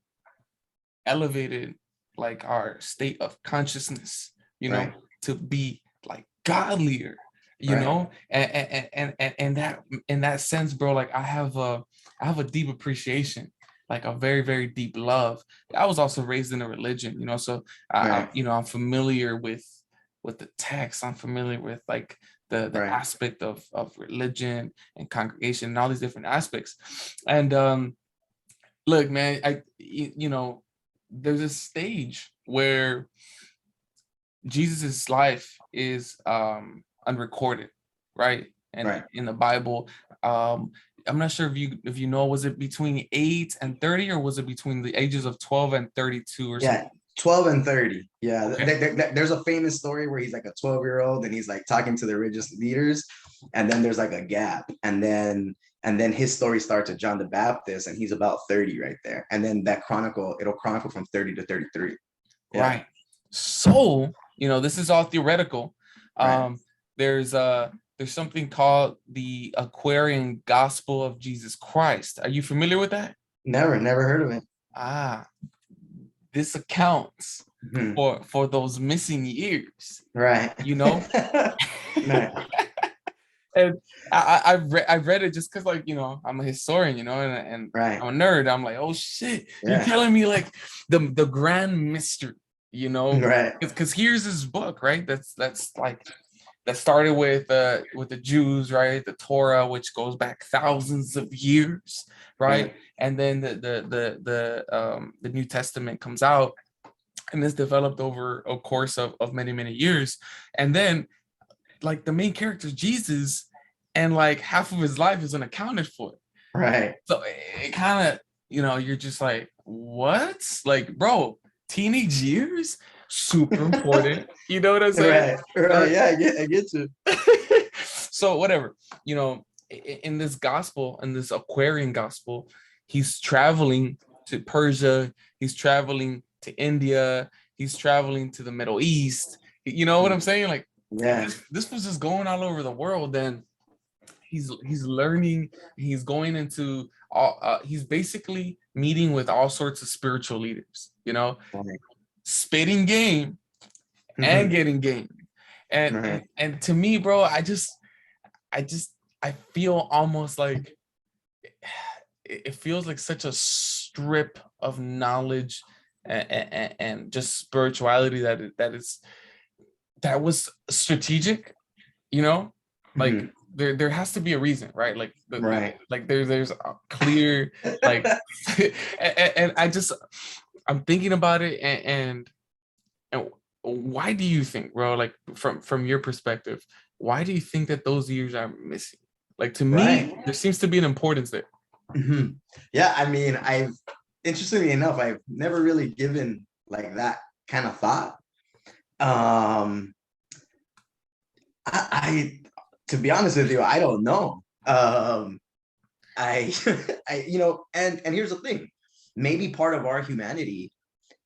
elevated like our state of consciousness, Right. to be like godlier, Right. and that in that sense, bro, like I have a deep appreciation, like a very, very deep love. I was also raised in a religion, so Right. I'm familiar with the text. I'm familiar with like the Right. aspect of religion and congregation and all these different aspects. And look, man, there's a stage where Jesus's life is unrecorded, right? And Right. in the Bible, um, I'm not sure if you know, was it between 8 and 30, or was it between the ages of 12 and 32 or something? Yeah. 12 and 30. Yeah. Okay. There's a famous story where he's like a 12-year-old and he's like talking to the religious leaders. And then there's like a gap. And then his story starts at John the Baptist and he's about 30 right there. And then it'll chronicle from 30 to 33. Yeah. Right. So, this is all theoretical. Right. Um, there's something called the Aquarian Gospel of Jesus Christ. Are you familiar with that? Never heard of it. Ah, this accounts Hmm. for those missing years, Right. you know? Right. And I've read it just because, like, I'm a historian, and Right. I'm a nerd. I'm like, oh shit, you're Yeah. telling me like the grand mystery, Right. because here's this book, right? That's like that started with the Jews, right? The Torah, which goes back thousands of years, right? Right. And then the New Testament comes out, and it's developed over a course of many, many years. And then like the main character is Jesus, and like half of his life is unaccounted for. Right. So it kind of, you're just like, what? Like, bro, teenage years, super important. You know what I'm saying? Right. Right. Yeah, I get you. So whatever, in this gospel, in this Aquarian gospel, he's traveling to Persia, he's traveling to India, he's traveling to the Middle East. You know what I'm saying? Like Yeah. this was just going all over the world. Then he's learning, he's going into all he's basically meeting with all sorts of spiritual leaders, Right. spitting game and Mhm. getting game. And Right. and to me, bro, I just I feel almost like it feels like such a strip of knowledge and just spirituality that was strategic, like Mhm. there has to be a reason, right? Like Right. like there's a clear like and I'm thinking about it, and why do you think, bro, like from your perspective, why do you think that those years are missing? Like to me, Right. there seems to be an importance there. Mhm. Yeah, I mean, interestingly enough, I've never really given like that kind of thought. Um, I to be honest with you, I don't know. I, and here's the thing, maybe part of our humanity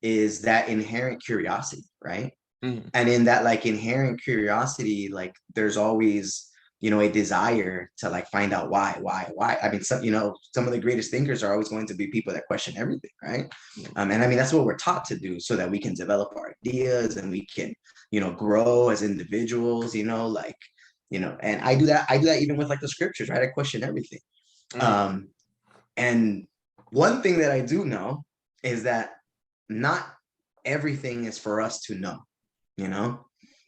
is that inherent curiosity, right? Mm, And in that like inherent curiosity, like there's always, a desire to like find out why. I mean, some of the greatest thinkers are always going to be people that question everything, right? mm, And I mean, that's what we're taught to do so that we can develop our ideas and we can, grow as individuals, and I do that even with like the scriptures, right? I question everything. mm, Um, and one thing that I do know is that not everything is for us to know, you know,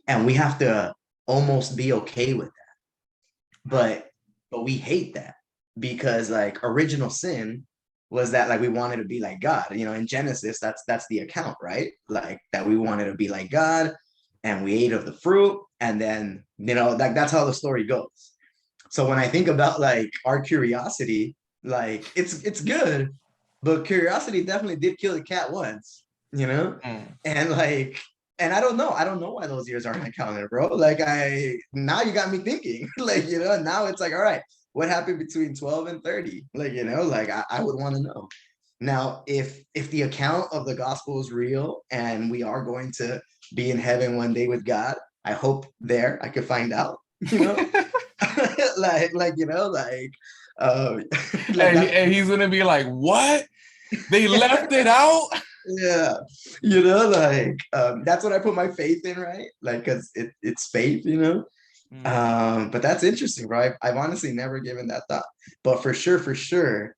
and we have to almost be okay with that. mm, But we hate that because like original sin was that like we wanted to be like God, in Genesis, that's the account, right? Like that we wanted to be like God and we ate of the fruit. And then, like that's how the story goes. So when I think about like our curiosity, like it's good, but curiosity definitely did kill the cat once, you know? mm. And like, and I don't know why those years aren't counted, bro. Like now you got me thinking, like, now it's like, all right, what happened between 12 and 30? Like, like I would want to know. Now, if the account of the gospel is real and we are going to be in heaven one day with God, I hope there I could find out, you know? like uh like and, that. and he's gonna be like, "What? They left it out?" Yeah, like that's what I put my faith in, right? Like because it's faith, Mm, but that's interesting, right? I've honestly never given that thought, but for sure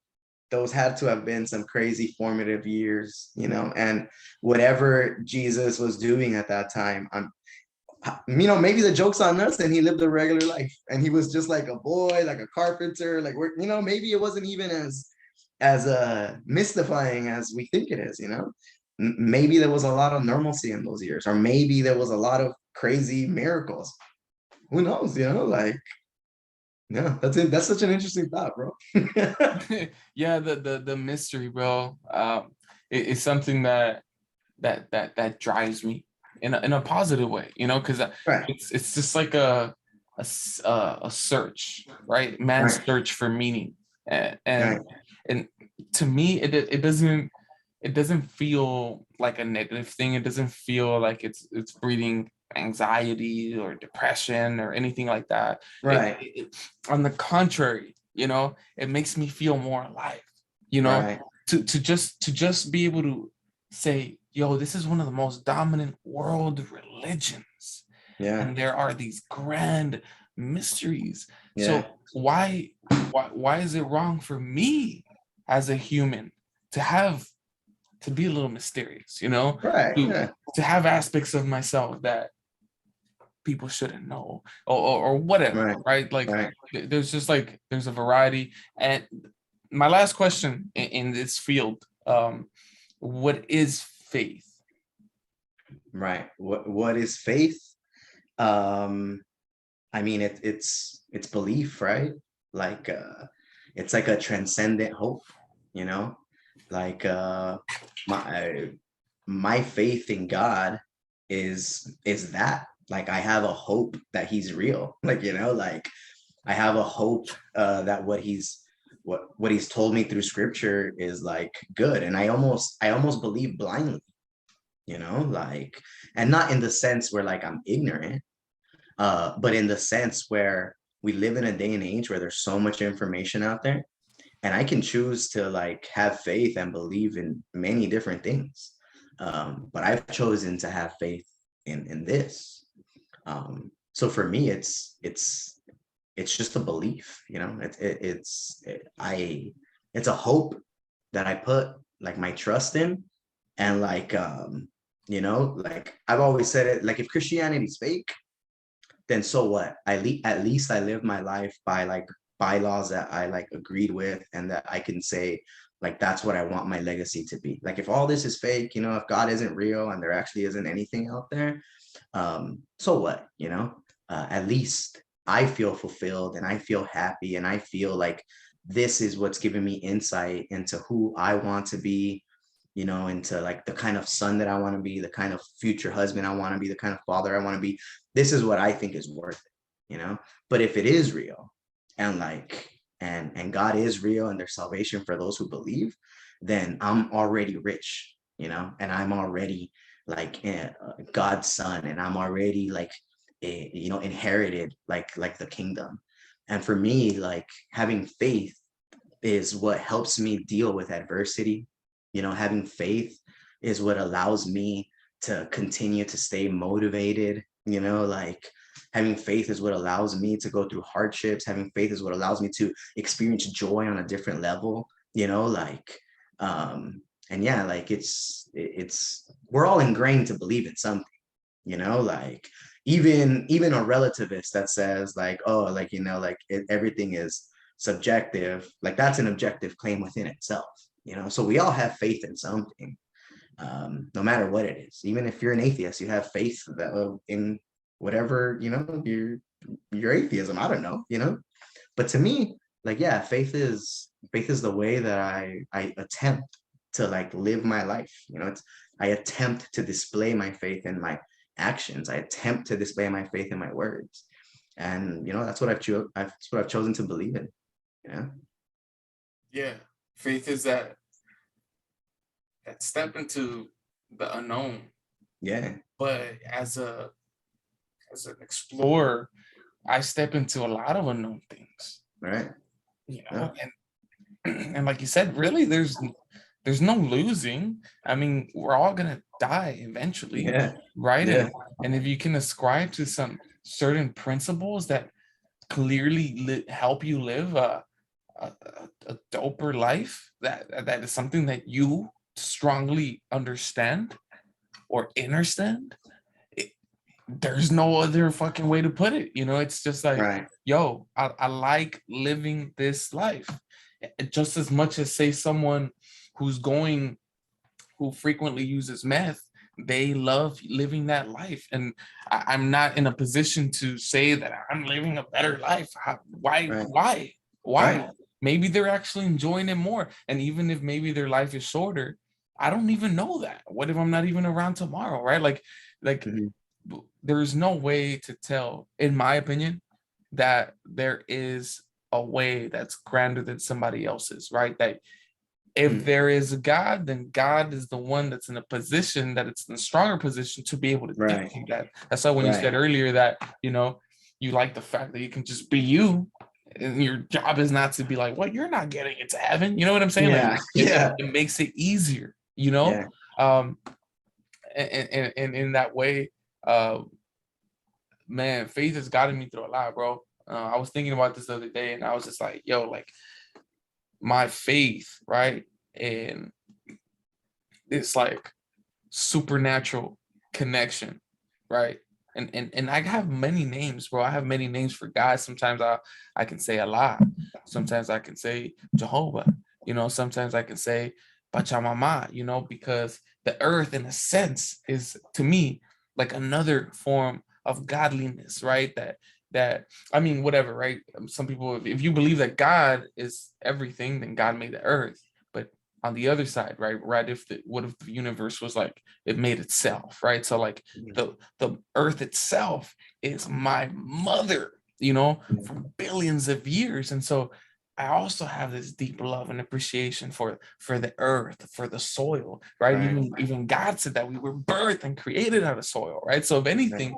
those had to have been some crazy formative years, and whatever Jesus was doing at that time, maybe the joke's on us and he lived a regular life and he was just like a boy, like a carpenter, like maybe it wasn't even as mystifying as we think it is, maybe there was a lot of normalcy in those years, or maybe there was a lot of crazy miracles. Who knows, like, yeah, that's it. That's such an interesting thought, bro. yeah, the mystery, bro. It's something that drives me in a positive way, because Right, it's just like a search, right? Man's right, search for meaning, and right, and to me, it doesn't feel like a negative thing. It doesn't feel like it's breeding anxiety or depression or anything like that. right, On the contrary, it makes me feel more alive. You know, right. to just be able to say, yo, this is one of the most dominant world religions, Yeah, and there are these grand mysteries. yeah, So why is it wrong for me as a human to have to be a little mysterious, right, to yeah, to have aspects of myself that people shouldn't know, or whatever, right, right? Like right, there's just like there's a variety. And my last question in this field, what is faith? right. What is faith? Um, I mean, it's belief, right? Like it's like a transcendent hope, you know? Like my my faith in God is that. Like I have a hope that he's real. Like, like I have a hope that what he's told me through scripture is like good. And I almost believe blindly, like, and not in the sense where like I'm ignorant, but in the sense where we live in a day and age where there's so much information out there, and I can choose to like have faith and believe in many different things. But I've chosen to have faith in this. So for me, it's just a belief, it's a hope that I put like my trust in, and like like I've always said it, like if Christianity's fake, then so what? At least I live my life by like bylaws that I like agreed with, and that I can say like that's what I want my legacy to be. Like if all this is fake, if God isn't real and there actually isn't anything out there, so what? At least I feel fulfilled and I feel happy and I feel like this is what's giving me insight into who I want to be, you know, into like the kind of son that I want to be, the kind of future husband I want to be, the kind of father I want to be. This is what I think is worth it, you know. But if it is real, and like and God is real, and there's salvation for those who believe, then I'm already rich, you know, and I'm already like God's son, and I'm already like you know, inherited like the kingdom. And for me, like having faith is what helps me deal with adversity. You know, having faith is what allows me to continue to stay motivated. You know, like having faith is what allows me to go through hardships. Having faith is what allows me to experience joy on a different level. You know, like, and yeah, like it's we're all ingrained to believe in something, you know, like even a relativist that says like, oh, like, you know, like everything is subjective, like that's an objective claim within itself, you know. So we all have faith in something, no matter what it is. Even if you're an atheist, you have faith that in whatever, you know, your atheism, I don't know, you know. But to me, like, yeah, faith is the way that I attempt to like live my life, you know. It's I attempt to display my faith in my actions. I attempt to display my faith in my words. And you know, that's what that's what I've chosen to believe in, you know. Yeah, faith is that step into the unknown. Yeah. But as an explorer, I step into a lot of unknown things, Right. you Yeah. know, and like you said, really, there's no losing. I mean, we're all gonna die eventually, Yeah. right? Yeah. And if you can ascribe to some certain principles that clearly help you live a, a doper life, that is something that you strongly understand or understand, there's no other fucking way to put it. You know, it's just like, Right. yo, I like living this life just as much as say someone who's going who frequently uses meth, they love living that life. And I'm not in a position to say that I'm living a better life. Why? Right. Why? Right. Why? Maybe they're actually enjoying it more. And even if maybe their life is shorter, I don't even know that. What if I'm not even around tomorrow, right? Like Mhm. there's no way to tell, in my opinion, that there is a way that's grander than somebody else's, right? That if Mm. there is a God, then God is the one that's in a position that it's in a stronger position to be able to Right. dictate that. That's why when you Right. said earlier that, you know, you like the fact that you can just be you and your job is not to be like, well, you're not getting into heaven. You know what I'm saying? Like Yeah. Yeah. it makes it easier, you know? Yeah. Um, and in that way, uh, man, faith has gotten me through a lot, bro. I was thinking about this the other day and I was just like, yo, like my faith, right? And it's like supernatural connection, right? And I have many names, bro. I have many names for God. Sometimes I can say Allah. Sometimes I can say Jehovah. You know, sometimes I can say Pachamama, you know, because the earth in a sense is to me like another form of godliness, right? That I mean, whatever, right? Some people, if you believe that God is everything, then God made the earth. But on the other side, right? Right, if the what if the universe was like it made itself, right? So like Mm. the earth itself is my mother, you know, Mm. for billions of years. And so I also have this deep love and appreciation for the earth, for the soil, right? Right. Even God said that we were birthed and created out of soil, right? So if Right. anything,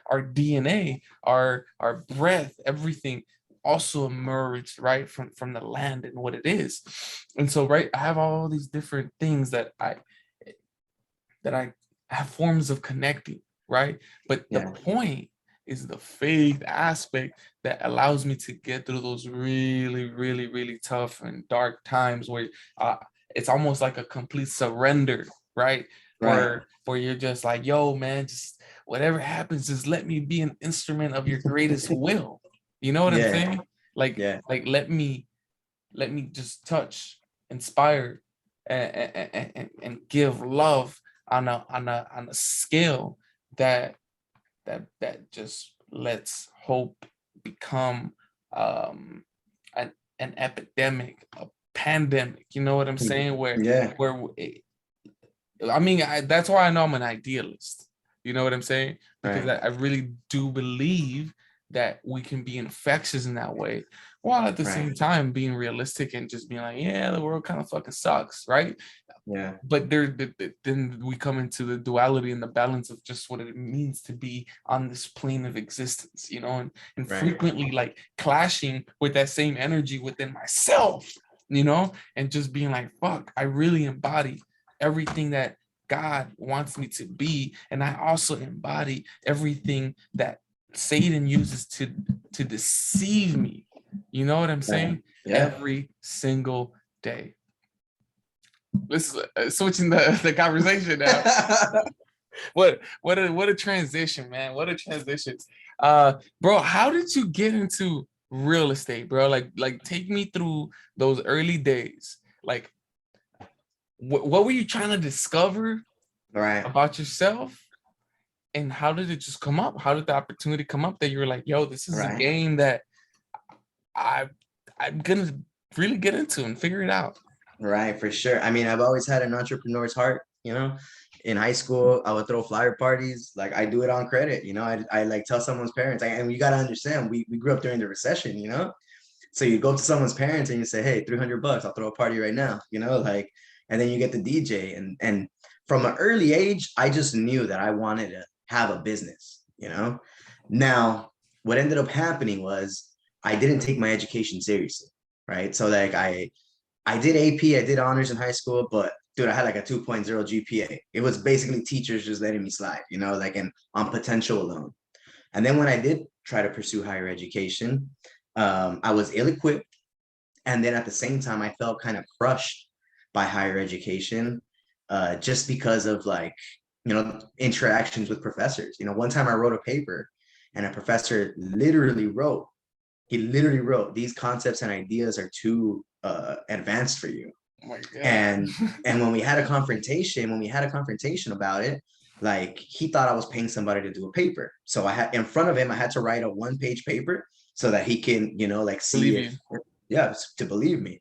our DNA, our breath, everything also emerged right from the land and what it is. And so right, I have all these different things that I have forms of connecting, right? But the Yeah. point is the faith aspect that allows me to get through those really, really, really tough and dark times where uh, it's almost like a complete surrender, right? Right. Where you're just like, yo, man, just whatever happens, just let me be an instrument of your greatest will. You know what I'm Yeah. saying? Yeah. Like let me just touch, inspire, and give love on a scale that just lets hope become um an an epidemic, a pandemic. You know what I'm saying? Yeah. I mean, that's why I know I'm an idealist. You know what I'm saying? Because Right. I really do believe that we can be infectious in that way, while at the Right. same time being realistic and just being like, yeah, the world kind of fucking sucks, right? Yeah. But then we come into the duality and the balance of just what it means to be on this plane of existence, you know, and Right. frequently like clashing with that same energy within myself, you know, and just being like, fuck, I really embody everything that God wants me to be, and I also embody everything that Satan uses to deceive me. You know what I'm Right. saying? Yeah. Every single day. Let's switching the conversation now. What a transition, man. What a transition. Bro, how did you get into real estate, bro? Like take me through those early days. Like what were you trying to discover Right. about yourself? And how did it just come up? How did the opportunity come up that you were like, yo, this is a Right. game that I I'm gonna really get into and figure it out. Right, for sure. I mean, I've always had an entrepreneur's heart, you know. In high school, I would throw flyer parties. Like I do it on credit, you know. I like tell someone's parents, and you gotta understand, we grew up during the recession, you know. So you go to someone's parents and you say, hey, $300, I'll throw a party right now, you know, like, and then you get the DJ. And from an early age, I just knew that I wanted to have a business, you know. Now, what ended up happening was I didn't take my education seriously, right? So like I did AP, I did honors in high school, but dude, I had like a 2.0 GPA. It was basically teachers just letting me slide, you know, like and on potential alone. And then when I did try to pursue higher education, I was ill-equipped. And then at the same time, I felt kind of crushed by higher education, just because of like, you know, interactions with professors. You know, one time I wrote a paper and a professor he literally wrote, these concepts and ideas are too advanced for you. Oh my God. And when we had a confrontation about it, like he thought I was paying somebody to do a paper. So I had in front of him, I had to write a 1-page paper so that he can, you know, like see Believe if, you. yeah, to believe me.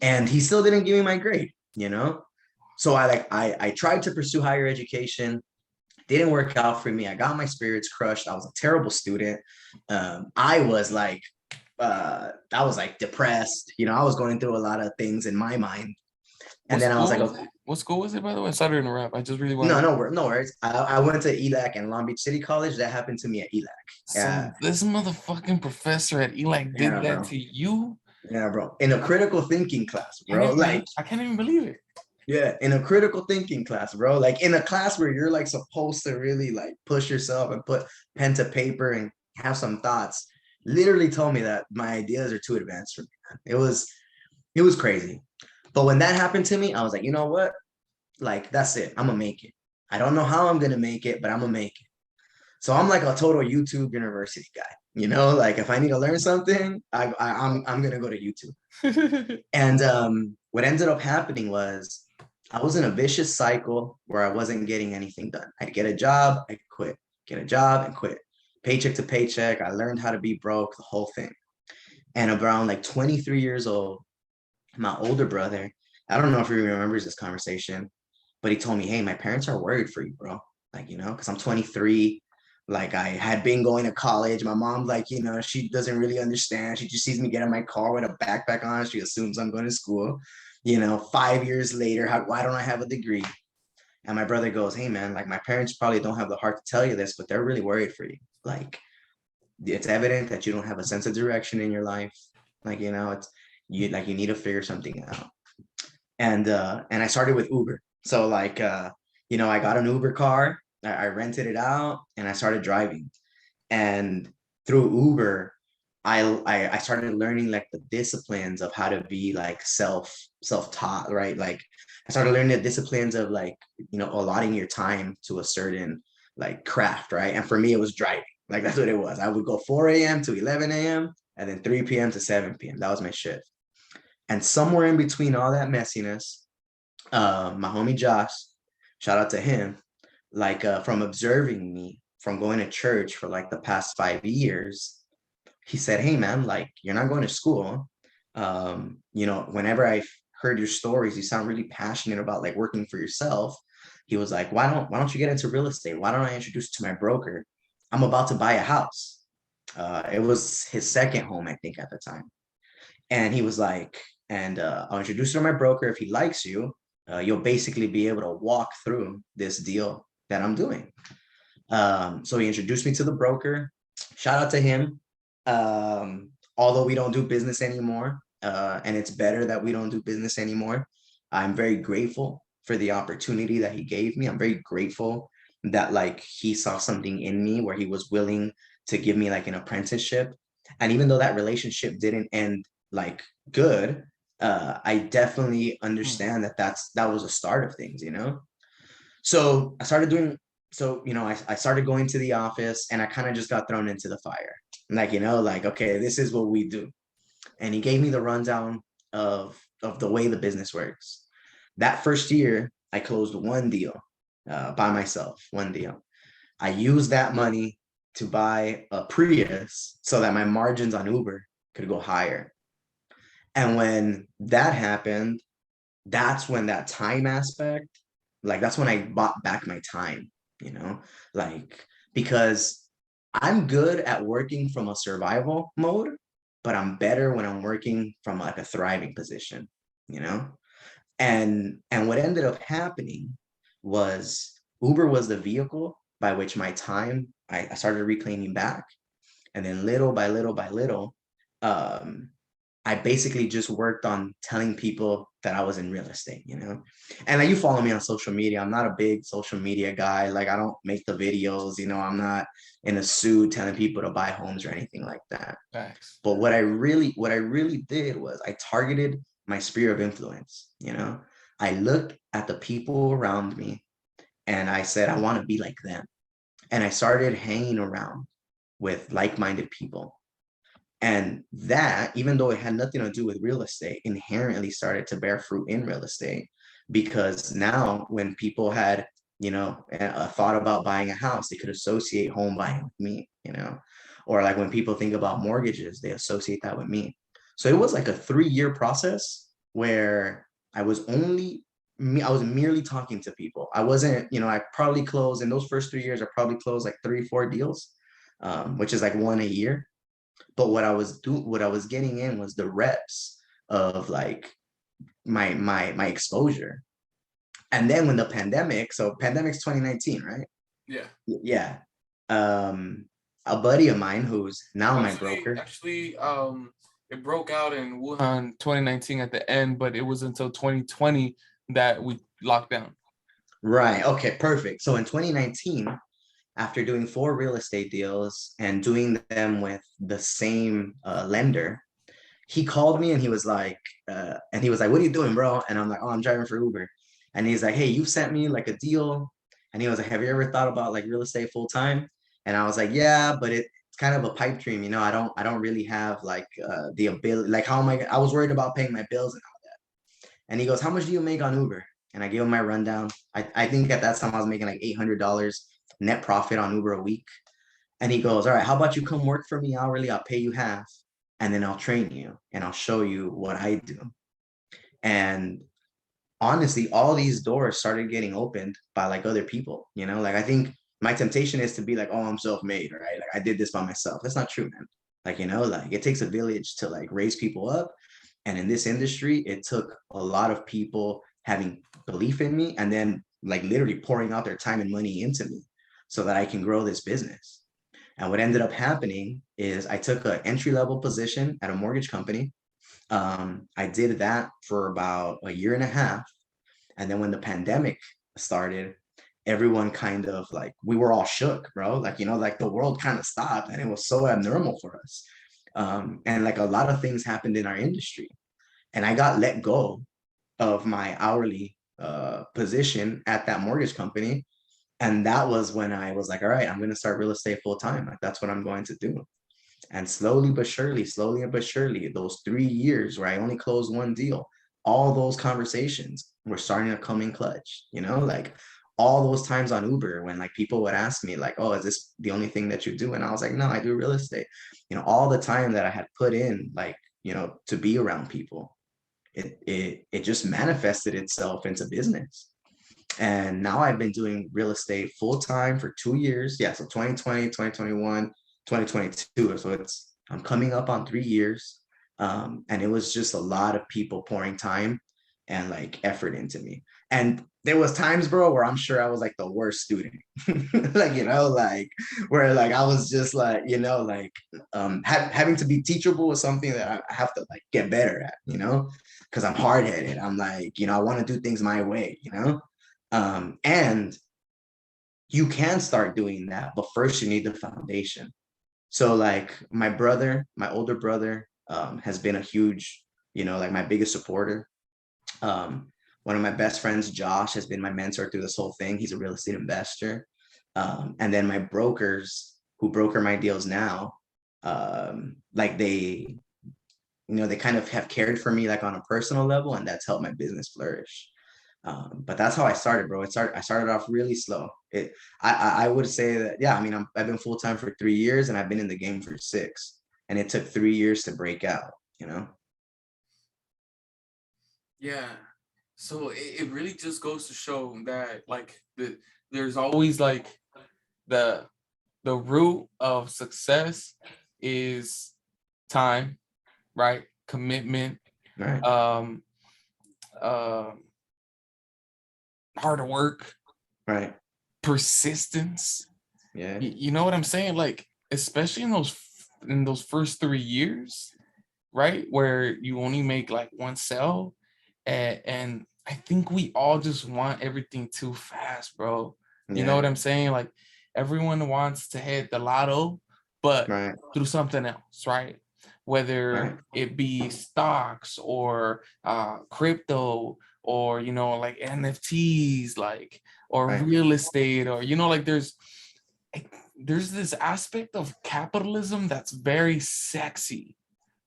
And he still didn't give me my grade, you know. So I tried to pursue higher education, didn't work out for me. I got my spirits crushed. I was a terrible student. I was like depressed, you know. I was going through a lot of things in my mind. And What then I was school like, was okay, it? What school was it, by the way? Sorry to interrupt. I just really no, want. no worries. I went to ELAC and Long Beach City College. That happened to me at ELAC. So this motherfucking professor at ELAC did Yeah, that bro. to you? Yeah, bro. In a critical thinking class, bro. Like, I can't even believe it. yeah, in a critical thinking class, bro. Like in a class where you're like supposed to really like push yourself and put pen to paper and have some thoughts. Literally told me that my ideas are too advanced for me, man. It was crazy. But when that happened to me, I was like, you know what? Like, that's it. I'm gonna make it. I don't know how I'm gonna make it, but I'm gonna make it. So I'm like a total YouTube university guy. You know, like if I need to learn something, I'm gonna go to YouTube. And what ended up happening was I was in a vicious cycle where I wasn't getting anything done. I'd get a job, I'd quit, get a job and quit. Paycheck to paycheck. I learned how to be broke, the whole thing. And around like 23 years old, my older brother, I don't know if he remembers this conversation, but he told me, hey, my parents are worried for you, bro. Like, you know, because I'm 23. Like I had been going to college. My mom, like, you know, she doesn't really understand. She just sees me get in my car with a backpack on. She assumes I'm going to school. You know, 5 years later, why don't I have a degree? And my brother goes, hey, man, like my parents probably don't have the heart to tell you this, but they're really worried for you. Like, it's evident that you don't have a sense of direction in your life. Like, you know, it's you need to figure something out. And I started with Uber. So like you know, I got an Uber car, I rented it out and I started driving. And through Uber, I started learning like the disciplines of how to be like self-taught, right? Like I started learning the disciplines of like, you know, allotting your time to a certain like craft, right? And for me, it was driving. Like that's what it was. I would go 4 a.m. to 11 a.m. and then 3 p.m. to 7 p.m. That was my shift. And somewhere in between all that messiness, my homie Josh, shout out to him, like from observing me from going to church for like the past 5 years, he said, hey man, like you're not going to school. You know, whenever I heard your stories, you sound really passionate about like working for yourself. He was like, why don't you get into real estate? Why don't I introduce you to my broker? I'm about to buy a house. It was his second home, I think, at the time. And he was like, and I'll introduce you to my broker. If he likes you, you'll basically be able to walk through this deal that I'm doing. So he introduced me to the broker. Shout out to him. Although we don't do business anymore, and it's better that we don't do business anymore, I'm very grateful for the opportunity that he gave me. I'm very grateful that like he saw something in me where he was willing to give me like an apprenticeship. And even though that relationship didn't end like good, I definitely Mm. understand that that was a start of things, you know? So I started doing, so, you know, I started going to the office and I kind of just got thrown into the fire. Like, you know, like, okay, this is what we do. And he gave me the rundown of the way the business works. That first year, I closed one deal by myself, one deal. I used that money to buy a Prius so that my margins on Uber could go higher. And when that happened, that's when that time aspect, like that's when I bought back my time, you know, like because I'm good at working from a survival mode, but I'm better when I'm working from like a thriving position, you know? And what ended up happening was Uber was the vehicle by which my time I started reclaiming back. And then little by little by little, um, I basically just worked on telling people that I was in real estate, you know? And like you follow me on social media. I'm not a big social media guy. Like I don't make the videos, you know, I'm not in a suit telling people to buy homes or anything like that. Facts. But what I really did was I targeted my sphere of influence, you know? I looked at the people around me and I said, I want to be like them. And I started hanging around with like-minded people. And that, even though it had nothing to do with real estate, inherently started to bear fruit in real estate because now when people had, you know, a thought about buying a house, they could associate home buying with me, you know, or like when people think about mortgages, they associate that with me. So it was like a 3-year process where I was only me, I was merely talking to people. I wasn't, you know, I probably closed in those first 3 years, I probably closed like 3, 4 deals, which is like one a year. But what I was getting in was the reps of like my exposure. And then when the pandemic, so pandemic's 2019, right? Yeah. Yeah. Um, a buddy of mine who's now my broker. Actually, it broke out in Wuhan 2019 at the end, but it was until 2020 that we locked down. Right. Okay, perfect. So in 2019, after doing 4 real estate deals and doing them with the same lender, he called me and he was like, what are you doing, bro? And I'm like, oh, I'm driving for Uber. And he's like, hey, you sent me like a deal. And he was like, have you ever thought about like real estate full time? And I was like, yeah, but it's kind of a pipe dream, you know. I don't really have like the ability. Like, how am I was worried about paying my bills. And he goes, how much do you make on Uber? And I gave him my rundown. I think at that time I was making like $800 net profit on Uber a week. And he goes, all right, how about you come work for me hourly? I'll pay you half and then I'll train you and I'll show you what I do. And honestly, all these doors started getting opened by like other people, you know, like I think my temptation is to be like, oh, I'm self-made, right? Like I did this by myself. That's not true, man. Like, you know, like it takes a village to like raise people up. And in this industry, it took a lot of people having belief in me and then like literally pouring out their time and money into me so that I can grow this business. And what ended up happening is I took an entry level position at a mortgage company. I did that for about a year and a half. And then when the pandemic started, everyone kind of like, we were all shook, bro. Like, you know, like the world kind of stopped and it was so abnormal for us. And like a lot of things happened in our industry. And I got let go of my hourly position at that mortgage company. And that was when I was like, all right, I'm going to start real estate full time. Like, that's what I'm going to do. And slowly but surely, those 3 years where I only closed one deal, all those conversations were starting to come in clutch, you know, like all those times on Uber when like people would ask me, like, oh, is this the only thing that you do? And I was like, no, I do real estate. You know, all the time that I had put in, like to be around people. It just manifested itself into business. And now I've been doing real estate full time for 2 years. Yeah, so 2020, 2021, 2022. So I'm coming up on 3 years. And it was just a lot of people pouring time and like effort into me. And there was times, bro, where I'm sure I was like the worst student. Like, like where like I was just like, having to be teachable is something that I have to like get better at, because I'm hard headed. I'm like, I want to do things my way. And you can start doing that, but first you need the foundation. So like my older brother, has been a huge, like my biggest supporter. Um, One of my best friends, Josh, has been my mentor through this whole thing. He's a real estate investor. And then my brokers who broker my deals now, like they kind of have cared for me like on a personal level, and that's helped my business flourish. But that's how I started, bro. I started off really slow. I would say that, yeah, I mean, I've been full time for 3 years and I've been in the game for 6, and it took 3 years to break out. Yeah. So it really just goes to show that like there's always like the the root of success is time, right? Commitment, Right, um, uh, hard work, right, persistence. yeah, You know what I'm saying? Like especially in those first 3 years, right, where you only make like one sale, and I think we all just want everything too fast, bro. You know yeah, what I'm saying? Like everyone wants to hit the lotto, but right, through something else, right? Whether right, it be stocks or crypto or like NFTs, like or right. real estate, or like there's this aspect of capitalism that's very sexy.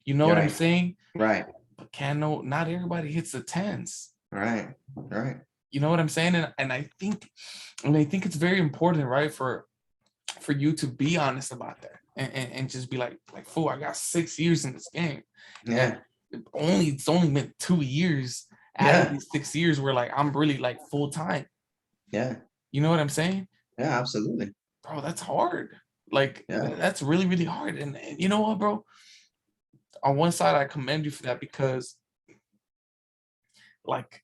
You know You're what I'm right, saying? right, But not everybody hits the tens. right, right. You know what I'm saying? And I think it's very important, right, for you to be honest about that, and just be like, fool, I got 6 years in this game, and Yeah, it's only been 2 years out of yeah, these 6 years where like I'm really like full time. yeah, You know what I'm saying? yeah, absolutely. Bro, that's hard. Like Yeah, that's really, really hard. And you know what, bro? On one side, I commend you for that because like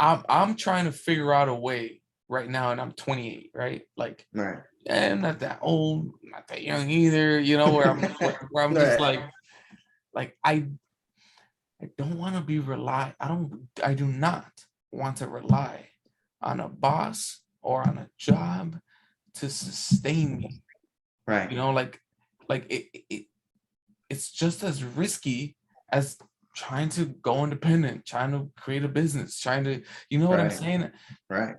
I'm trying to figure out a way right now, and I'm 28, right? Like, right, I'm not that old, not that young either. Where I'm just right, like I don't want to be rely. I do not want to rely on a boss or on a job to sustain me. right, It's just as risky as trying to go independent, trying to create a business, trying to, you know what I'm right, saying? right,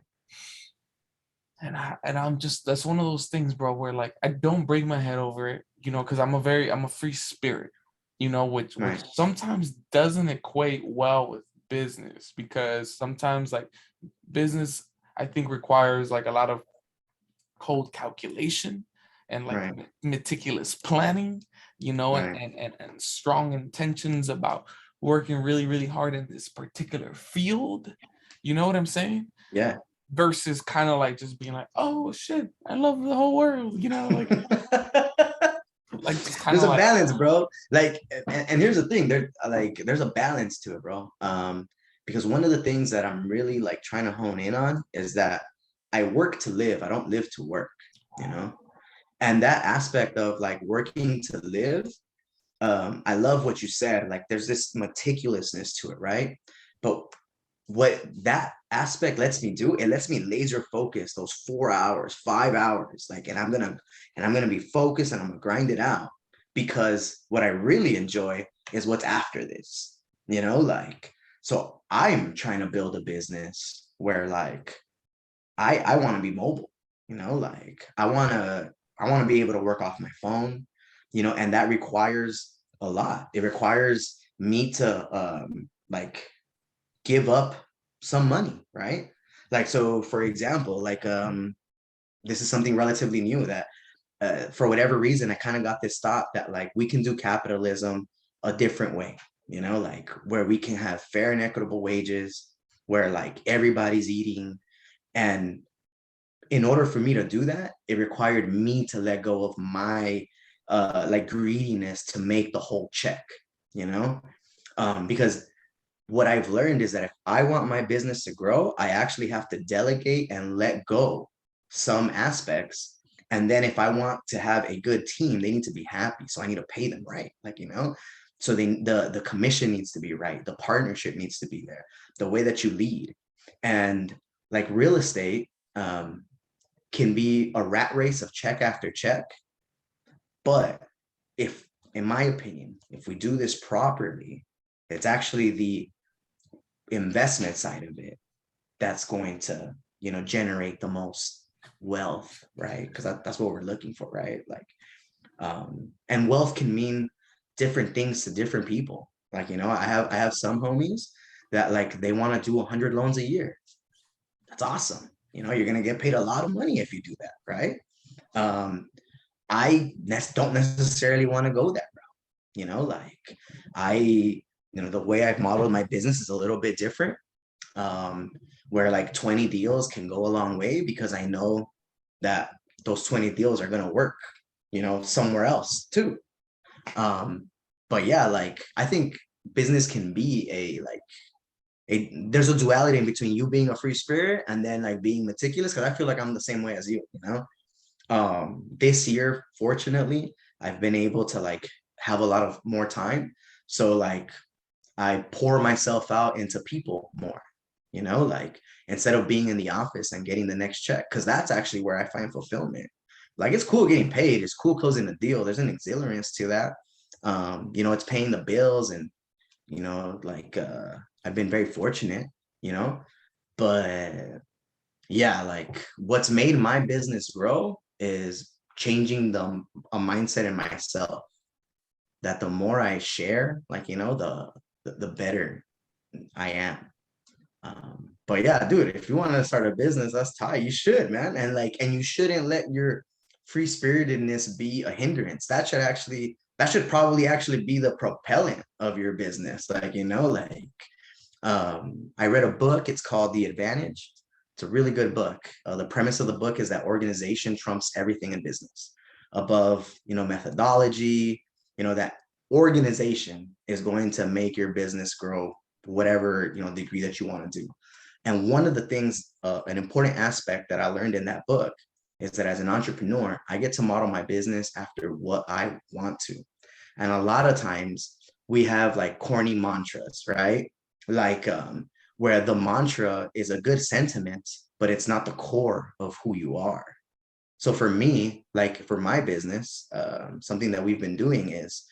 I'm just, that's one of those things, bro, where like I don't break my head over it, because I'm a free spirit, which right, sometimes doesn't equate well with business, because sometimes like business I think requires like a lot of cold calculation and like right, meticulous planning, and, right. and strong intentions about working really, really hard in this particular field. You know what I'm saying? Yeah. Versus kind of like just being like, oh shit, I love the whole world, like just kind There's of a like, balance, bro. Like, and here's the thing, there's a balance to it, bro. Because one of the things that I'm really like trying to hone in on is that I work to live, I don't live to work, you know? And that aspect of like working to live, I love what you said. Like there's this meticulousness to it, right? But what that aspect lets me do, it lets me laser focus those 4 hours, 5 hours, like, and I'm gonna be focused and I'm gonna grind it out, because what I really enjoy is what's after this, like, so I'm trying to build a business where like I want to be mobile, like I want to be able to work off my phone, and that requires a lot. It requires me to like give up some money, right? Like, so for example, like this is something relatively new that for whatever reason I kind of got this thought that like we can do capitalism a different way, like where we can have fair and equitable wages, where like everybody's eating. And in order for me to do that, it required me to let go of my like greediness to make the whole check, you know? Because what I've learned is that if I want my business to grow, I actually have to delegate and let go some aspects. And then if I want to have a good team, they need to be happy. So I need to pay them right. Like, so the commission needs to be right. The partnership needs to be there. The way that you lead. And like real estate can be a rat race of check after check. But if, in my opinion, if we do this properly, it's actually the investment side of it that's going to generate the most wealth, right? Because that's what we're looking for, right? Like and wealth can mean different things to different people. Like I have some homies that like they want to do 100 loans a year. That's awesome. You're going to get paid a lot of money if you do that, right? I don't necessarily want to go that route. Like I the way I've modeled my business is a little bit different, where like 20 deals can go a long way because I know that those 20 deals are going to work, somewhere else too. But yeah, like I think business can be there's a duality in between you being a free spirit and then like being meticulous, because I feel like I'm the same way as you. This year, fortunately, I've been able to like have a lot of more time. So like I pour myself out into people more, like instead of being in the office and getting the next check, because that's actually where I find fulfillment. Like it's cool getting paid, it's cool closing the deal. There's an exhilarance to that. It's paying the bills and like I've been very fortunate, but yeah, like what's made my business grow is changing a mindset in myself, that the more I share, like the better I am. But yeah, dude, if you want to start a business, that's tight. You should, man. And you shouldn't let your free spiritedness be a hindrance. That should probably actually be the propellant of your business. Like, I read a book, it's called The Advantage. It's a really good book. The premise of the book is that organization trumps everything in business above, methodology, that organization is going to make your business grow whatever, degree that you want to do. And one of the things, an important aspect that I learned in that book is that as an entrepreneur, I get to model my business after what I want to. And a lot of times we have like corny mantras, right? Like where the mantra is a good sentiment, but it's not the core of who you are. So for me, like for my business, something that we've been doing is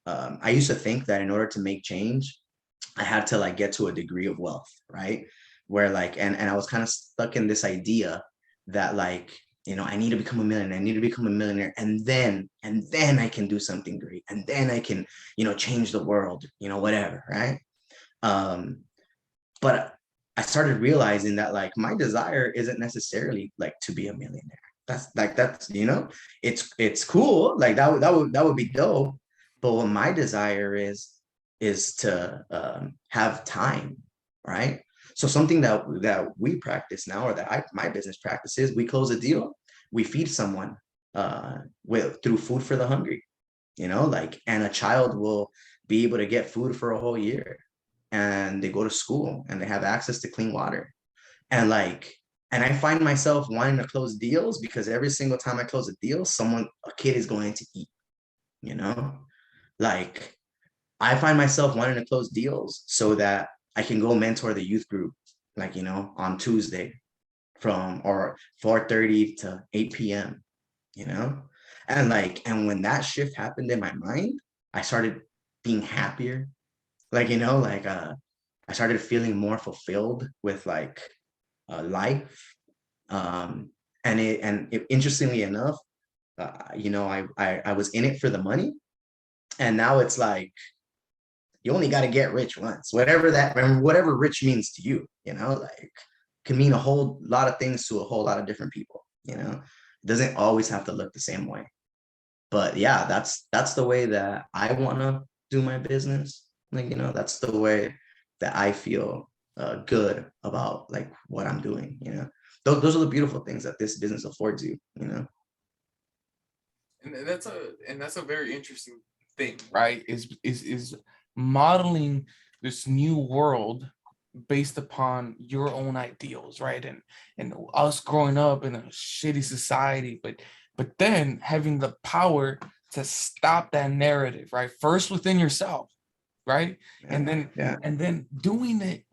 I used to think that in order to make change, I had to like get to a degree of wealth, right? Where like, and I was kind of stuck in this idea that like, I need to become a millionaire. I need to become a millionaire, and then I can do something great, and then I can, change the world, whatever, right? But I started realizing that like my desire isn't necessarily like to be a millionaire. That's it's cool. Like that would be dope. But what my desire is to have time, right? So something that we practice now, or that my business practices, we close a deal, we feed someone through food for the hungry, like, and a child will be able to get food for a whole year, and they go to school and they have access to clean water. And like, and I find myself wanting to close deals because every single time I close a deal, a kid is going to eat, you know? Like, I find myself wanting to close deals so that I can go mentor the youth group, like, on Tuesday from or 4:30 to 8 p.m., you know? And when that shift happened in my mind, I started being happier. Like, I started feeling more fulfilled with like life. Um, interestingly enough, I was in it for the money, and now it's like you only got to get rich once, whatever rich means to you, like can mean a whole lot of things to a whole lot of different people. It doesn't always have to look the same way. But yeah, that's the way that I want to do my business. Like, you know, that's the way that I feel good about like what I'm doing, you know. Those are the beautiful things that this business affords you, you know. And that's a very interesting thing, right? Is modeling this new world based upon your own ideals, right? And us growing up in a shitty society, but then having the power to stop that narrative, right? First within yourself, right? Yeah. And then Yeah. and then doing it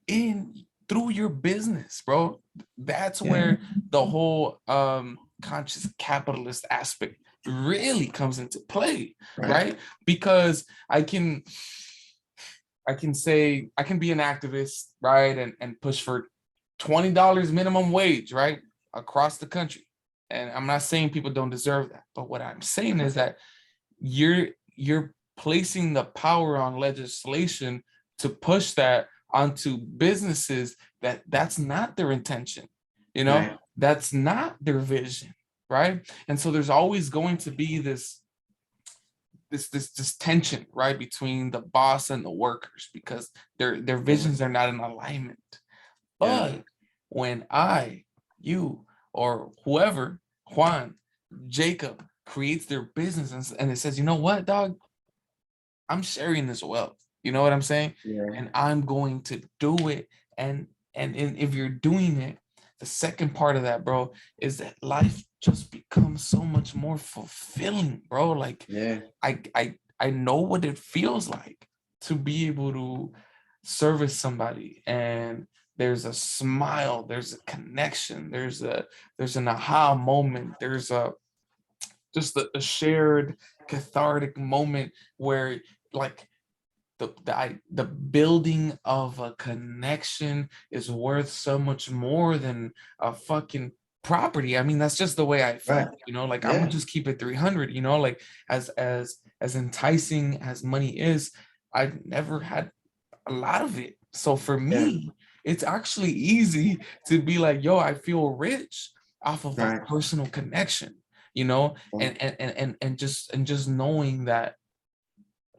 in through your business, bro. That's Yeah. where the whole conscious capitalist aspect really comes into play, Right. right? Because I can say I can be an activist, right? And push for $20 minimum wage, right? Across the country. And I'm not saying people don't deserve that, but what I'm saying is that you're placing the power on legislation to push that onto businesses that's not their intention, you know, Right. that's not their vision, right? And so there's always going to be this tension, right, between the boss and the workers because their Yeah. visions are not in alignment. Yeah. But when you, or whoever, Juan, Jacob, creates their business and it says, you know what, dog, I'm sharing this wealth. You know what I'm saying? Yeah. And I'm going to do it. And if you're doing it, the second part of that, bro, is that life just becomes so much more fulfilling, bro. Like Yeah. I know what it feels like to be able to service somebody and there's a smile, there's a connection, there's an aha moment, there's just a shared cathartic moment where like the building of a connection is worth so much more than a fucking property. I mean, that's just the way I Right. feel, you know, like I'm gonna Yeah. just keep it 300, you know, like as enticing as money is, I've never had a lot of it. So for Yeah. me, it's actually easy to be like, yo, I feel rich off of a Right. personal connection, you know, Yeah. and just knowing that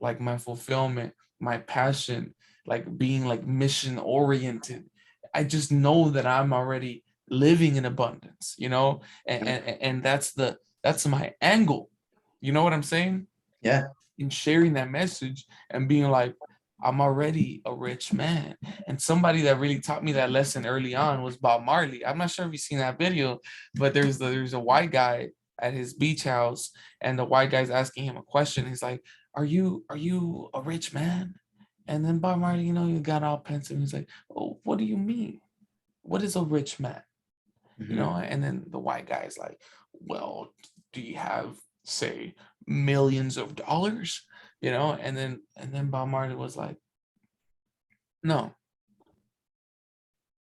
like my fulfillment, my passion, like being like mission oriented. I just know that I'm already living in abundance, you know, and that's my angle. You know what I'm saying? Yeah. In sharing that message and being like, I'm already a rich man. And somebody that really taught me that lesson early on was Bob Marley. I'm not sure if you've seen that video, but there's a white guy at his beach house, and the white guy's asking him a question. He's like, "Are you a rich man?" And then Bob Marley, you know, he got all pensive. He's like, "Oh, what do you mean? What is a rich man?" You know, Hmm. and then the white guy's like, well, do you have, say, millions of dollars, you know? And then Bob Marley was like, no,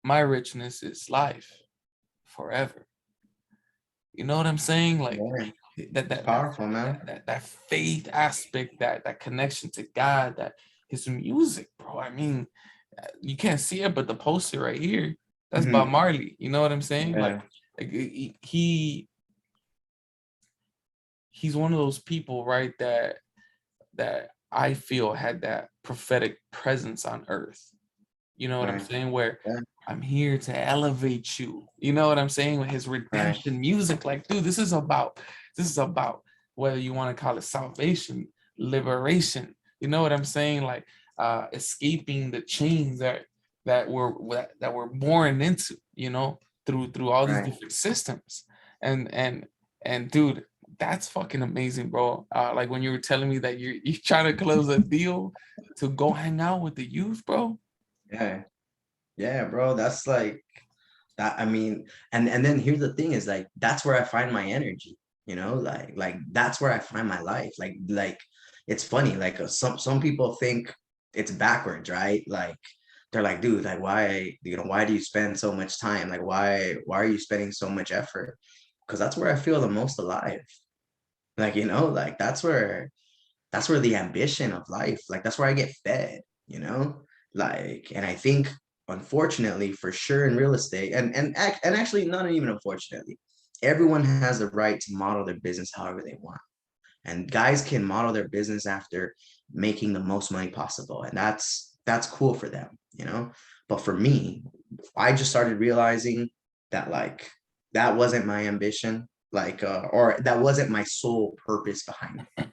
my richness is life forever. You know what I'm saying? Like Yeah. that It's that that powerful, man. that faith aspect, that connection to God, that his music, bro. I mean, you can't see it, but the poster right here, that's Bob Hmm. Marley. You know what I'm saying? Yeah. Like he's one of those people, right, that I feel had that prophetic presence on earth. You know what I'm Right. saying? Where Yeah. I'm here to elevate you. You know what I'm saying? With his Right. redemption music, like, dude, this is about whether you want to call it salvation, liberation. You know what I'm saying? Like escaping the chains that we're born into, you know, through all these Right. different systems. And and dude, that's fucking amazing, bro. Like when you were telling me that you're trying to close a deal to go hang out with the youth, bro. Yeah. Yeah, bro. That's like that. I mean, and then here's the thing is like that's where I find my energy, you know, like that's where I find my life. Like it's funny, like some people think it's backwards, right? Like they're like, dude, like why, you know, why do you spend so much time? Like why are you spending so much effort? Because that's where I feel the most alive. Like, you know, like that's where the ambition of life, like that's where I get fed, you know? Like, and I think unfortunately for sure in real estate, and actually not even unfortunately, everyone has the right to model their business however they want. And guys can model their business after making the most money possible. And that's cool for them, you know? But for me, I just started realizing that like that wasn't my ambition, like or that wasn't my sole purpose behind it.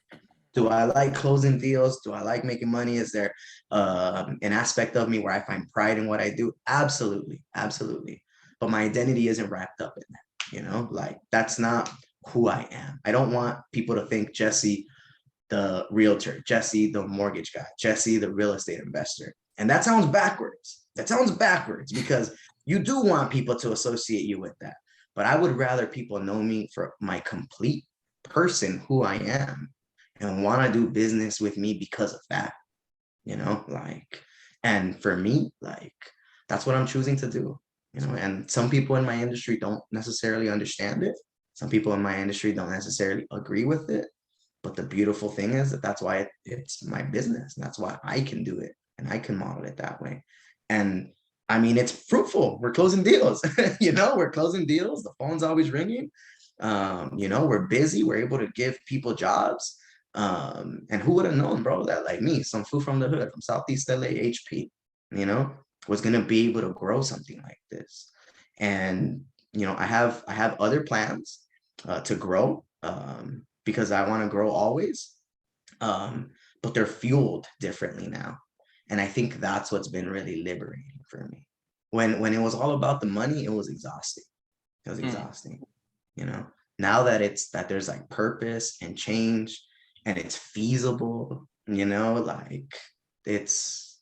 Do I like closing deals? Do I like making money? Is there an aspect of me where I find pride in what I do? Absolutely, absolutely. But my identity isn't wrapped up in that, you know, like that's not who I am. I don't want people to think Jesse, the realtor, Jesse, the mortgage guy, Jesse, the real estate investor. And that sounds backwards. That sounds backwards because you do want people to associate you with that. But I would rather people know me for my complete person, who I am, and want to do business with me because of that, you know, like, and for me, like, that's what I'm choosing to do, you know, and some people in my industry don't necessarily understand it. Some people in my industry don't necessarily agree with it. But the beautiful thing is that that's why it's my business. And that's why I can do it and I can model it that way. And I mean, it's fruitful. We're closing deals, you know, we're closing deals. The phone's always ringing. You know, we're busy. We're able to give people jobs. And who would have known, bro, that like me, some food from the hood, from Southeast LA, HP, you know, was gonna be able to grow something like this. And you know, I have other plans to grow because I want to grow always. Um, but they're fueled differently now. And I think that's what's been really liberating for me. When it was all about the money, it was exhausting. It was Mm. exhausting, you know. Now that it's that there's like purpose and change and it's feasible, you know, like it's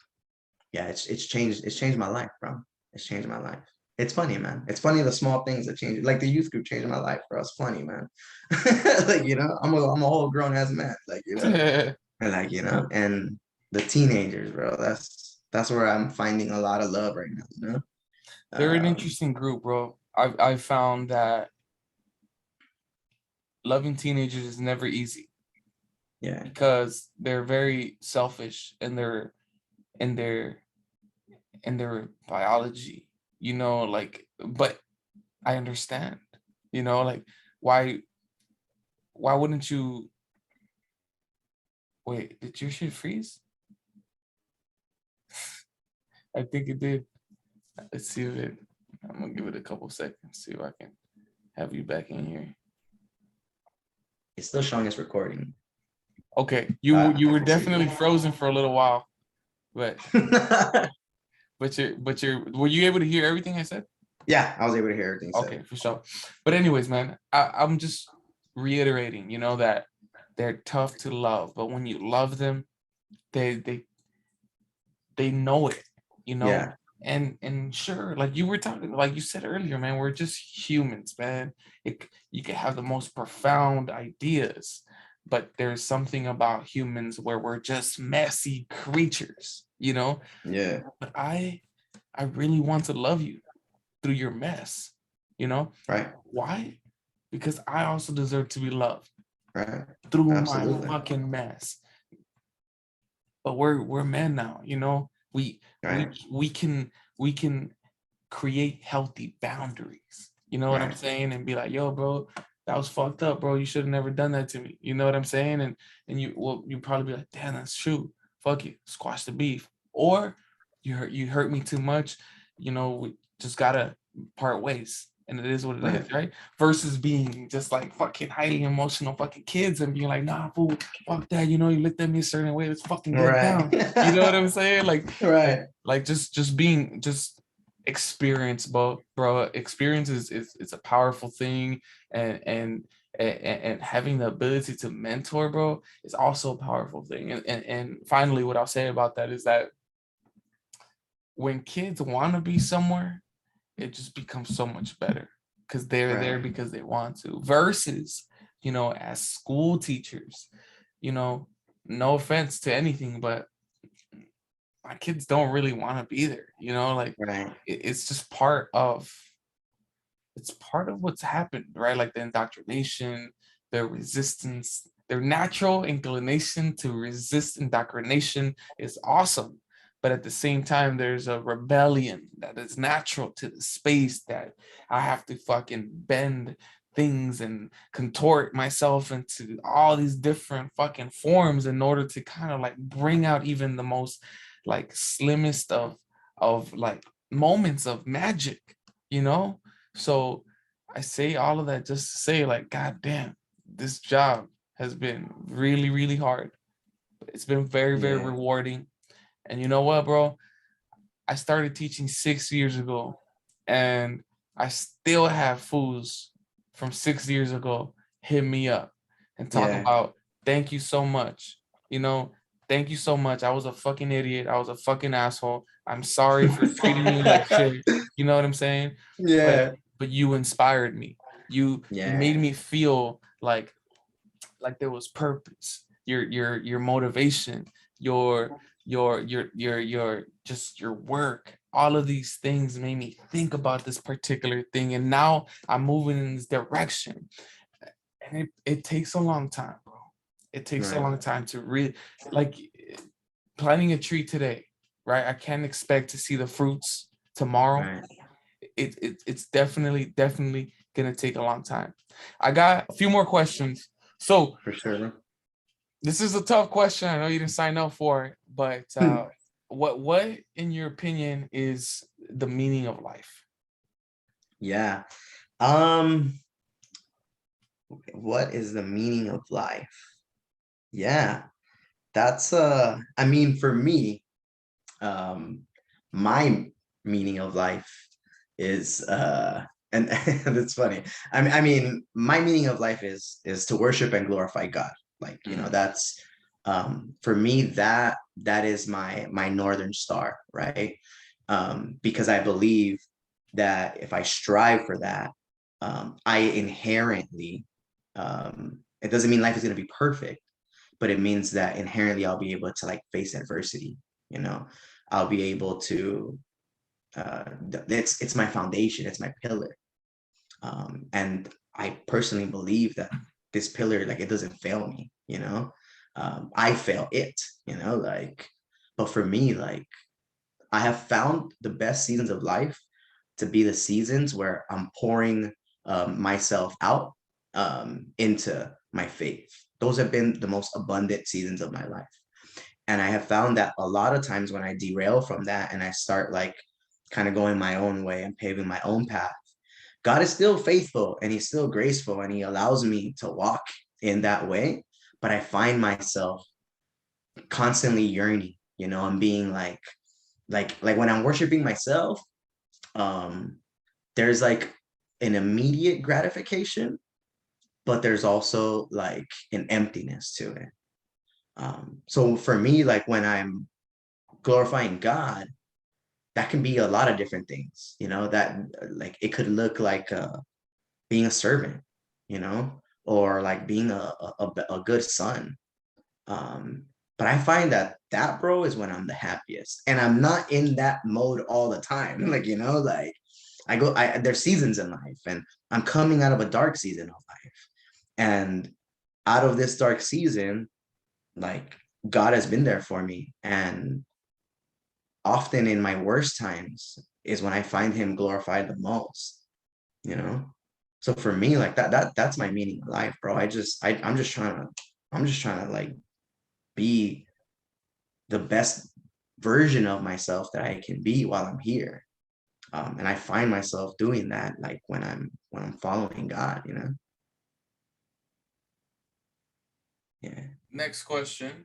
yeah, it's changed my life, bro. It's changed my life. It's funny, man. It's funny the small things that change. Like the youth group changed my life, bro. It's funny, man. Like, you know, I'm a whole grown ass man. Like, you know, and like, you know, and the teenagers, bro. That's where I'm finding a lot of love right now, you know? They're an Um, interesting group, bro. I've found that loving teenagers is never easy yeah, because they're very selfish in their in their biology, you know, like, but I understand, you know, like why wouldn't you wait, did your shit freeze? I think it did. Let's see if it I'm gonna give it a couple seconds, see if I can have you back in here. it's still showing us recording. Okay, you I were can see definitely you. frozen for a little while, but you're were you able to hear everything I said? Yeah, I was able to hear everything said. Okay, for sure. But anyways, man, I'm just reiterating, you know, that they're tough to love, but when you love them, they they they know it, you know. Yeah, And sure, like you were talking, like you said earlier, man, we're just humans, man. You can have the most profound ideas, but there's something about humans where we're just messy creatures, you know. yeah, But I really want to love you through your mess, you know. right, Why? Because I also deserve to be loved right. through my Absolutely. fucking mess. But we're men now, you know. We Right, we can create healthy boundaries. You know what I'm right. saying? And be like, yo, bro, that was fucked up, bro. You should have never done that to me. You know what I'm saying? And you probably be like, damn, that's true. Fuck it, squash the beef. Or you hurt me too much. You know, we just gotta part ways. And it is what it Right. is, right? Versus being just like fucking highly emotional fucking kids and being like, nah, fool, fuck that. You know, you looked at me a certain way. Let's fucking get Right. down. You know what I'm saying? Right. Like just being just experience, bro. Experience is a powerful thing, and and having the ability to mentor, bro, is also a powerful thing. And finally, what I'll say about that is that when kids want to be somewhere, it just becomes so much better because they're there Right. because they want to. Versus, you know, as school teachers, you know, no offense to anything, but my kids don't really want to be there, you know, like Right. it's just it's part of what's happened, right? Like the indoctrination, the resistance, their natural inclination to resist indoctrination is awesome. But at the same time, there's a rebellion that is natural to the space that I have to fucking bend things and contort myself into all these different fucking forms in order to kind of like bring out even the most like slimmest of like moments of magic, you know? So I say all of that just to say, like, God damn, this job has been really, really hard. It's been very, very Yeah. rewarding. And you know what, bro? I started teaching 6 years ago, and I still have fools from 6 years ago hit me up and talk Yeah. about, thank you so much. You know, thank you so much. I was a fucking idiot. I was a fucking asshole. I'm sorry for treating you like shit. You know what I'm saying? But Yeah. but you inspired me. You made Yeah. me feel like there was purpose. Your motivation, your just your work, all of these things made me think about this particular thing, and now I'm moving in this direction. And it takes a long time, bro. It takes a Right. long time to really, like, planting a tree today, right? I can't expect to see the fruits tomorrow. Right. It's definitely gonna take a long time. I got a few more questions. So For sure. this is a tough question. I know you didn't sign up for it, but what in your opinion is the meaning of life? Yeah. What is the meaning of life? Yeah. That's I mean, for me, um my meaning of life is and and it's funny. I mean, my meaning of life is to worship and glorify God. Like, Mm, that's for me, that is my northern star, right? Because I believe that if I strive for that, I inherently, it doesn't mean life is going to be perfect, but it means that inherently I'll be able to like face adversity. You know, I'll be able to. It's my foundation. It's my pillar. And I personally believe that this pillar, like, it doesn't fail me. I fail it. Like, but for me, like, I have found the best seasons of life to be the seasons where I'm pouring myself out into my faith. Those have been the most abundant seasons of my life. And I have found that a lot of times when I derail from that and I start like kind of going my own way and paving my own path, God is still faithful and he's still graceful and he allows me to walk in that way. But I find myself constantly yearning, and being like when I'm worshiping myself, um, there's like an immediate gratification, but there's also like an emptiness to it. So for me, like when I'm glorifying God, that can be a lot of different things, that like it could look like being a servant, or like being a good son. Um, but I find that, bro, is when I'm the happiest, and I'm not in that mode all the time. Like, like there's seasons in life, and I'm coming out of a dark season of life, and out of this dark season, like God has been there for me, and often in my worst times is when I find him glorified the most, you know? So for me, like that's my meaning of life, bro. I'm just trying to like be the best version of myself that I can be while I'm here. And I find myself doing that like when I'm following God. Yeah. next question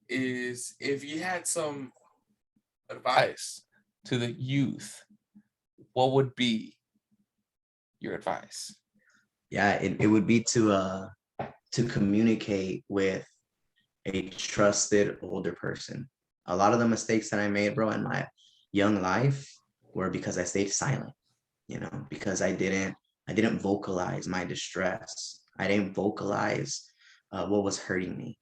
is, if you had some advice to the youth, what would be your advice? Yeah, it would be to communicate with a trusted older person. A lot of the mistakes that I made, bro, in my young life were because I stayed silent, because I didn't vocalize my distress. I didn't vocalize what was hurting me.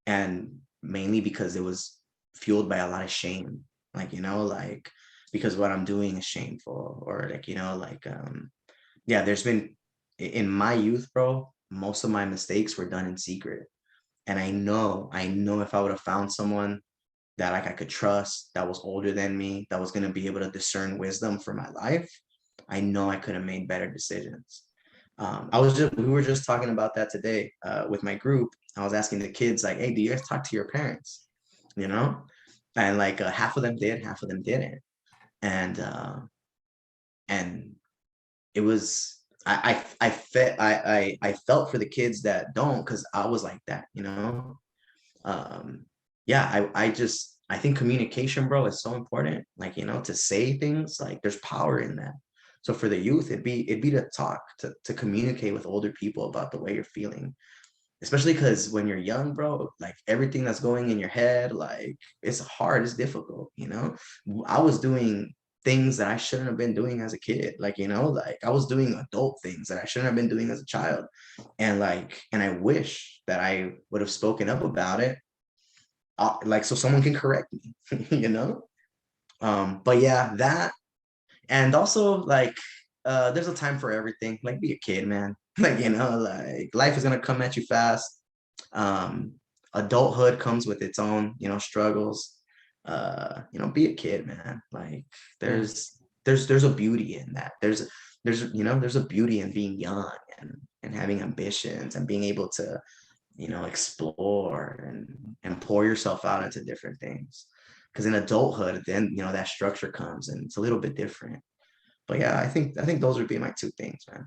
And mainly because it was fueled by a lot of shame. Like, like because what I'm doing is shameful, or like, yeah, there's been in my youth, bro, most of my mistakes were done in secret. And I know if I would have found someone that like I could trust, that was older than me, that was going to be able to discern wisdom for my life, I know I could have made better decisions. We were just talking about that today with my group. I was asking the kids like, hey, do you guys talk to your parents? You know, and like half of them did, half of them didn't, and and it was I felt for the kids that don't, because I was like that, you know. Yeah, I think communication, bro, is so important. Like, you know, to say things, like there's power in that. So for the youth, it'd be to talk, to communicate with older people about the way you're feeling, especially because when you're young, bro, like everything that's going in your head, like it's hard, it's difficult, you know. I was doing things that I shouldn't have been doing as a kid, like, you know, like I was doing adult things that I shouldn't have been doing as a child. And I wish that I would have spoken up about it, like so someone can correct me, you know. But yeah, that, and also like there's a time for everything. Like, be a kid, man. Like, you know, like life is gonna come at you fast. um Adulthood comes with its own, you know, struggles. You know, be a kid, man. Like, Yeah. there's a beauty in that. There's you know, there's a beauty in being young and having ambitions and being able to, you know, explore and pour yourself out into different things. Because in adulthood, then, you know, that structure comes and it's a little bit different. But yeah, I think those would be my two things, man.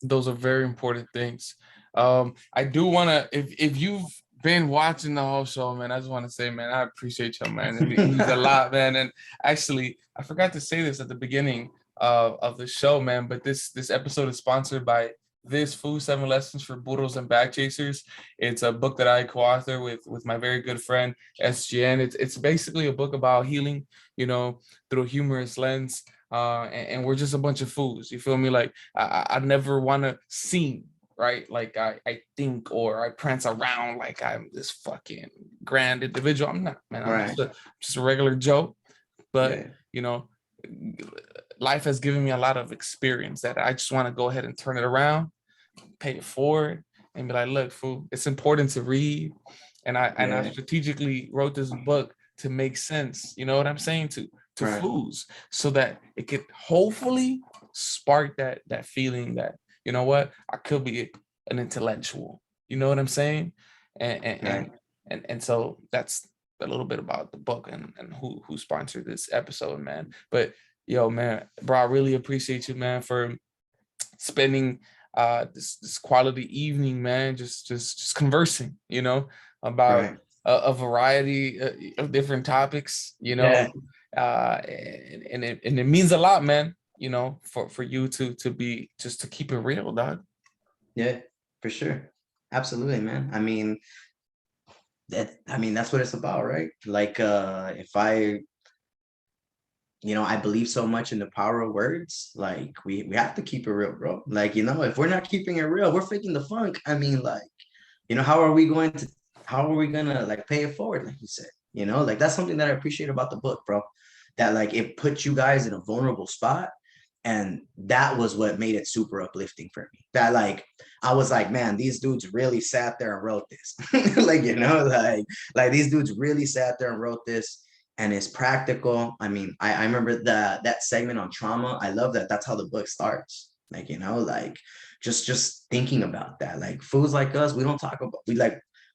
Those are very important things. I do want to, if you've been watching the whole show, man, I just want to say, man, I appreciate you, man. It means a lot, man. And actually, I forgot to say this at the beginning of the show, man, but this episode is sponsored by This Food, 7 Lessons for Burros and Back Chasers. It's a book that I co-author with my very good friend SGN. It's basically a book about healing, you know, through a humorous lens. And we're just a bunch of fools. You feel me? Like I never want to seem right. Like I think or I prance around like I'm this fucking grand individual. I'm not, man. I'm Right. just a regular Joe. But Yeah. you know, life has given me a lot of experience that I just want to go ahead and turn it around, pay it forward, and be like, look, fool, it's important to read. And I Yeah. strategically wrote this book to make sense. You know what I'm saying? To Right. fools, so that it could hopefully spark that feeling that, you know what, I could be an intellectual. You know what I'm saying? And and Right. and and so that's a little bit about the book and who sponsored this episode, man. But yo, man, bro, I really appreciate you, man, for spending this quality evening, man, just conversing, you know, about Right. a variety of different topics, you Yeah. know. And it means a lot, man, you know, for you to be just to keep it real, dog. Yeah. For sure. Absolutely, man. I mean that's what it's about, right? Like if I, you know, I believe so much in the power of words. Like we have to keep it real, bro. Like, you know, if we're not keeping it real, we're faking the funk. I mean, like, you know, how are we gonna like pay it forward, like you said? You know, like that's something that I appreciate about the book, bro. That like it put you guys in a vulnerable spot. And that was what made it super uplifting for me. That like I was like, man, these dudes really sat there and wrote this. Like, you know, like these dudes really sat there and wrote this, and it's practical. I mean, I remember that segment on trauma. I love that. That's how the book starts. Like, you know, like just thinking about that. Like fools like us, we don't talk about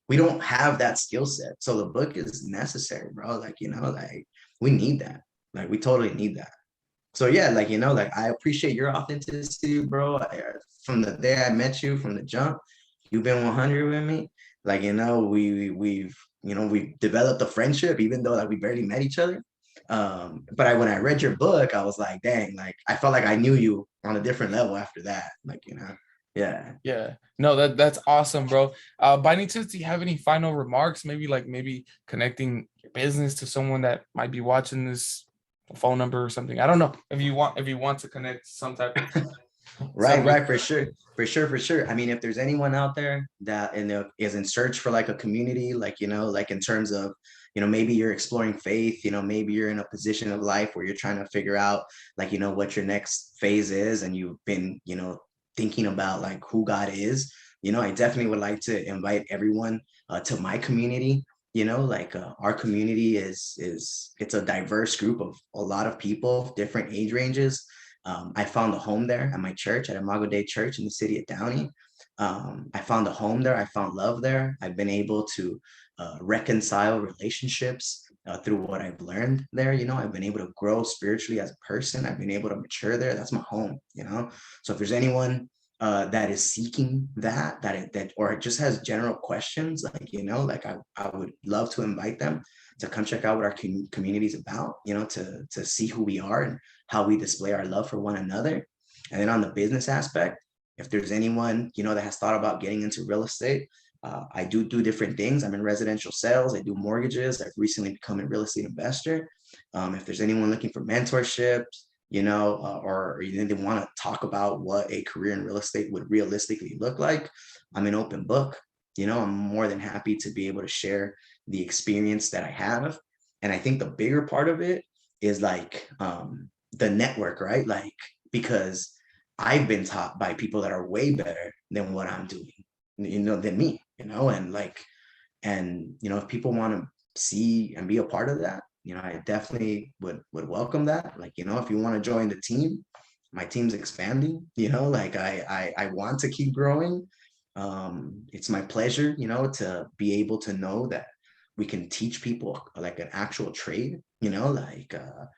we don't have that skill set. So the book is necessary, bro. Like, you know, like we need that. Like we totally need that. So yeah, like, you know, like I appreciate your authenticity, bro. From the day I met you, from the jump, you've been 100 with me. Like, you know, we've you know, we've developed a friendship, even though like we barely met each other. But when I read your book, I was like, dang, like I felt like I knew you on a different level after that. Like, you know, yeah. Yeah, no, that's awesome, bro. By any chance, do you have any final remarks? Maybe connecting your business to someone that might be watching this, a phone number or something. I don't know if you want to connect some type of Right, subject. right, for sure, for sure, for sure. I mean, if there's anyone out there that is in search for like a community, like, you know, like in terms of, you know, maybe you're exploring faith, you know, maybe you're in a position of life where you're trying to figure out, like, you know, what your next phase is, and you've been, you know, thinking about like who God is, you know, I definitely would like to invite everyone to my community. You know, like our community is it's a diverse group of a lot of people, different age ranges. I found a home there at my church, at Imago Dei Church in the city of Downey. I found a home there. I found love there. I've been able to reconcile relationships through what I've learned there. You know, I've been able to grow spiritually as a person. I've been able to mature there. That's my home. You know, so if there's anyone that is seeking that or just has general questions, like, you know, like I would love to invite them to come check out what our community is about, you know, to see who we are and how we display our love for one another. And then on the business aspect, if there's anyone, you know, that has thought about getting into real estate, I do different things. I'm in residential sales. I do mortgages. I've recently become a real estate investor. If there's anyone looking for mentorship, you know, or they want to talk about what a career in real estate would realistically look like, I'm an open book. You know, I'm more than happy to be able to share the experience that I have. And I think the bigger part of it is like the network, right? Like, because I've been taught by people that are way better than what I'm doing, you know, than me, you know, and like, and, you know, if people want to see and be a part of that, you know, I definitely would welcome that. Like, you know, if you want to join the team, my team's expanding, you know, like I want to keep growing. It's my pleasure, you know, to be able to know that we can teach people like an actual trade, you know, like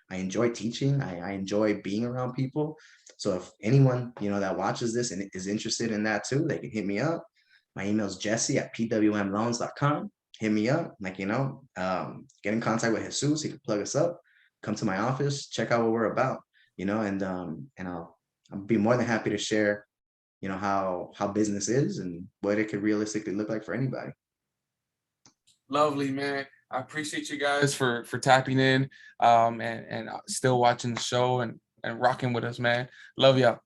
I enjoy teaching. I enjoy being around people. So if anyone, you know, that watches this and is interested in that too, they can hit me up. My email is jesse@pwmloans.com. Hit me up, like, you know, get in contact with Jesus. He can plug us up, come to my office, check out what we're about, you know, and I'll be more than happy to share, you know, how business is and what it could realistically look like for anybody. Lovely, man. I appreciate you guys for tapping in and still watching the show and rocking with us, man. Love y'all.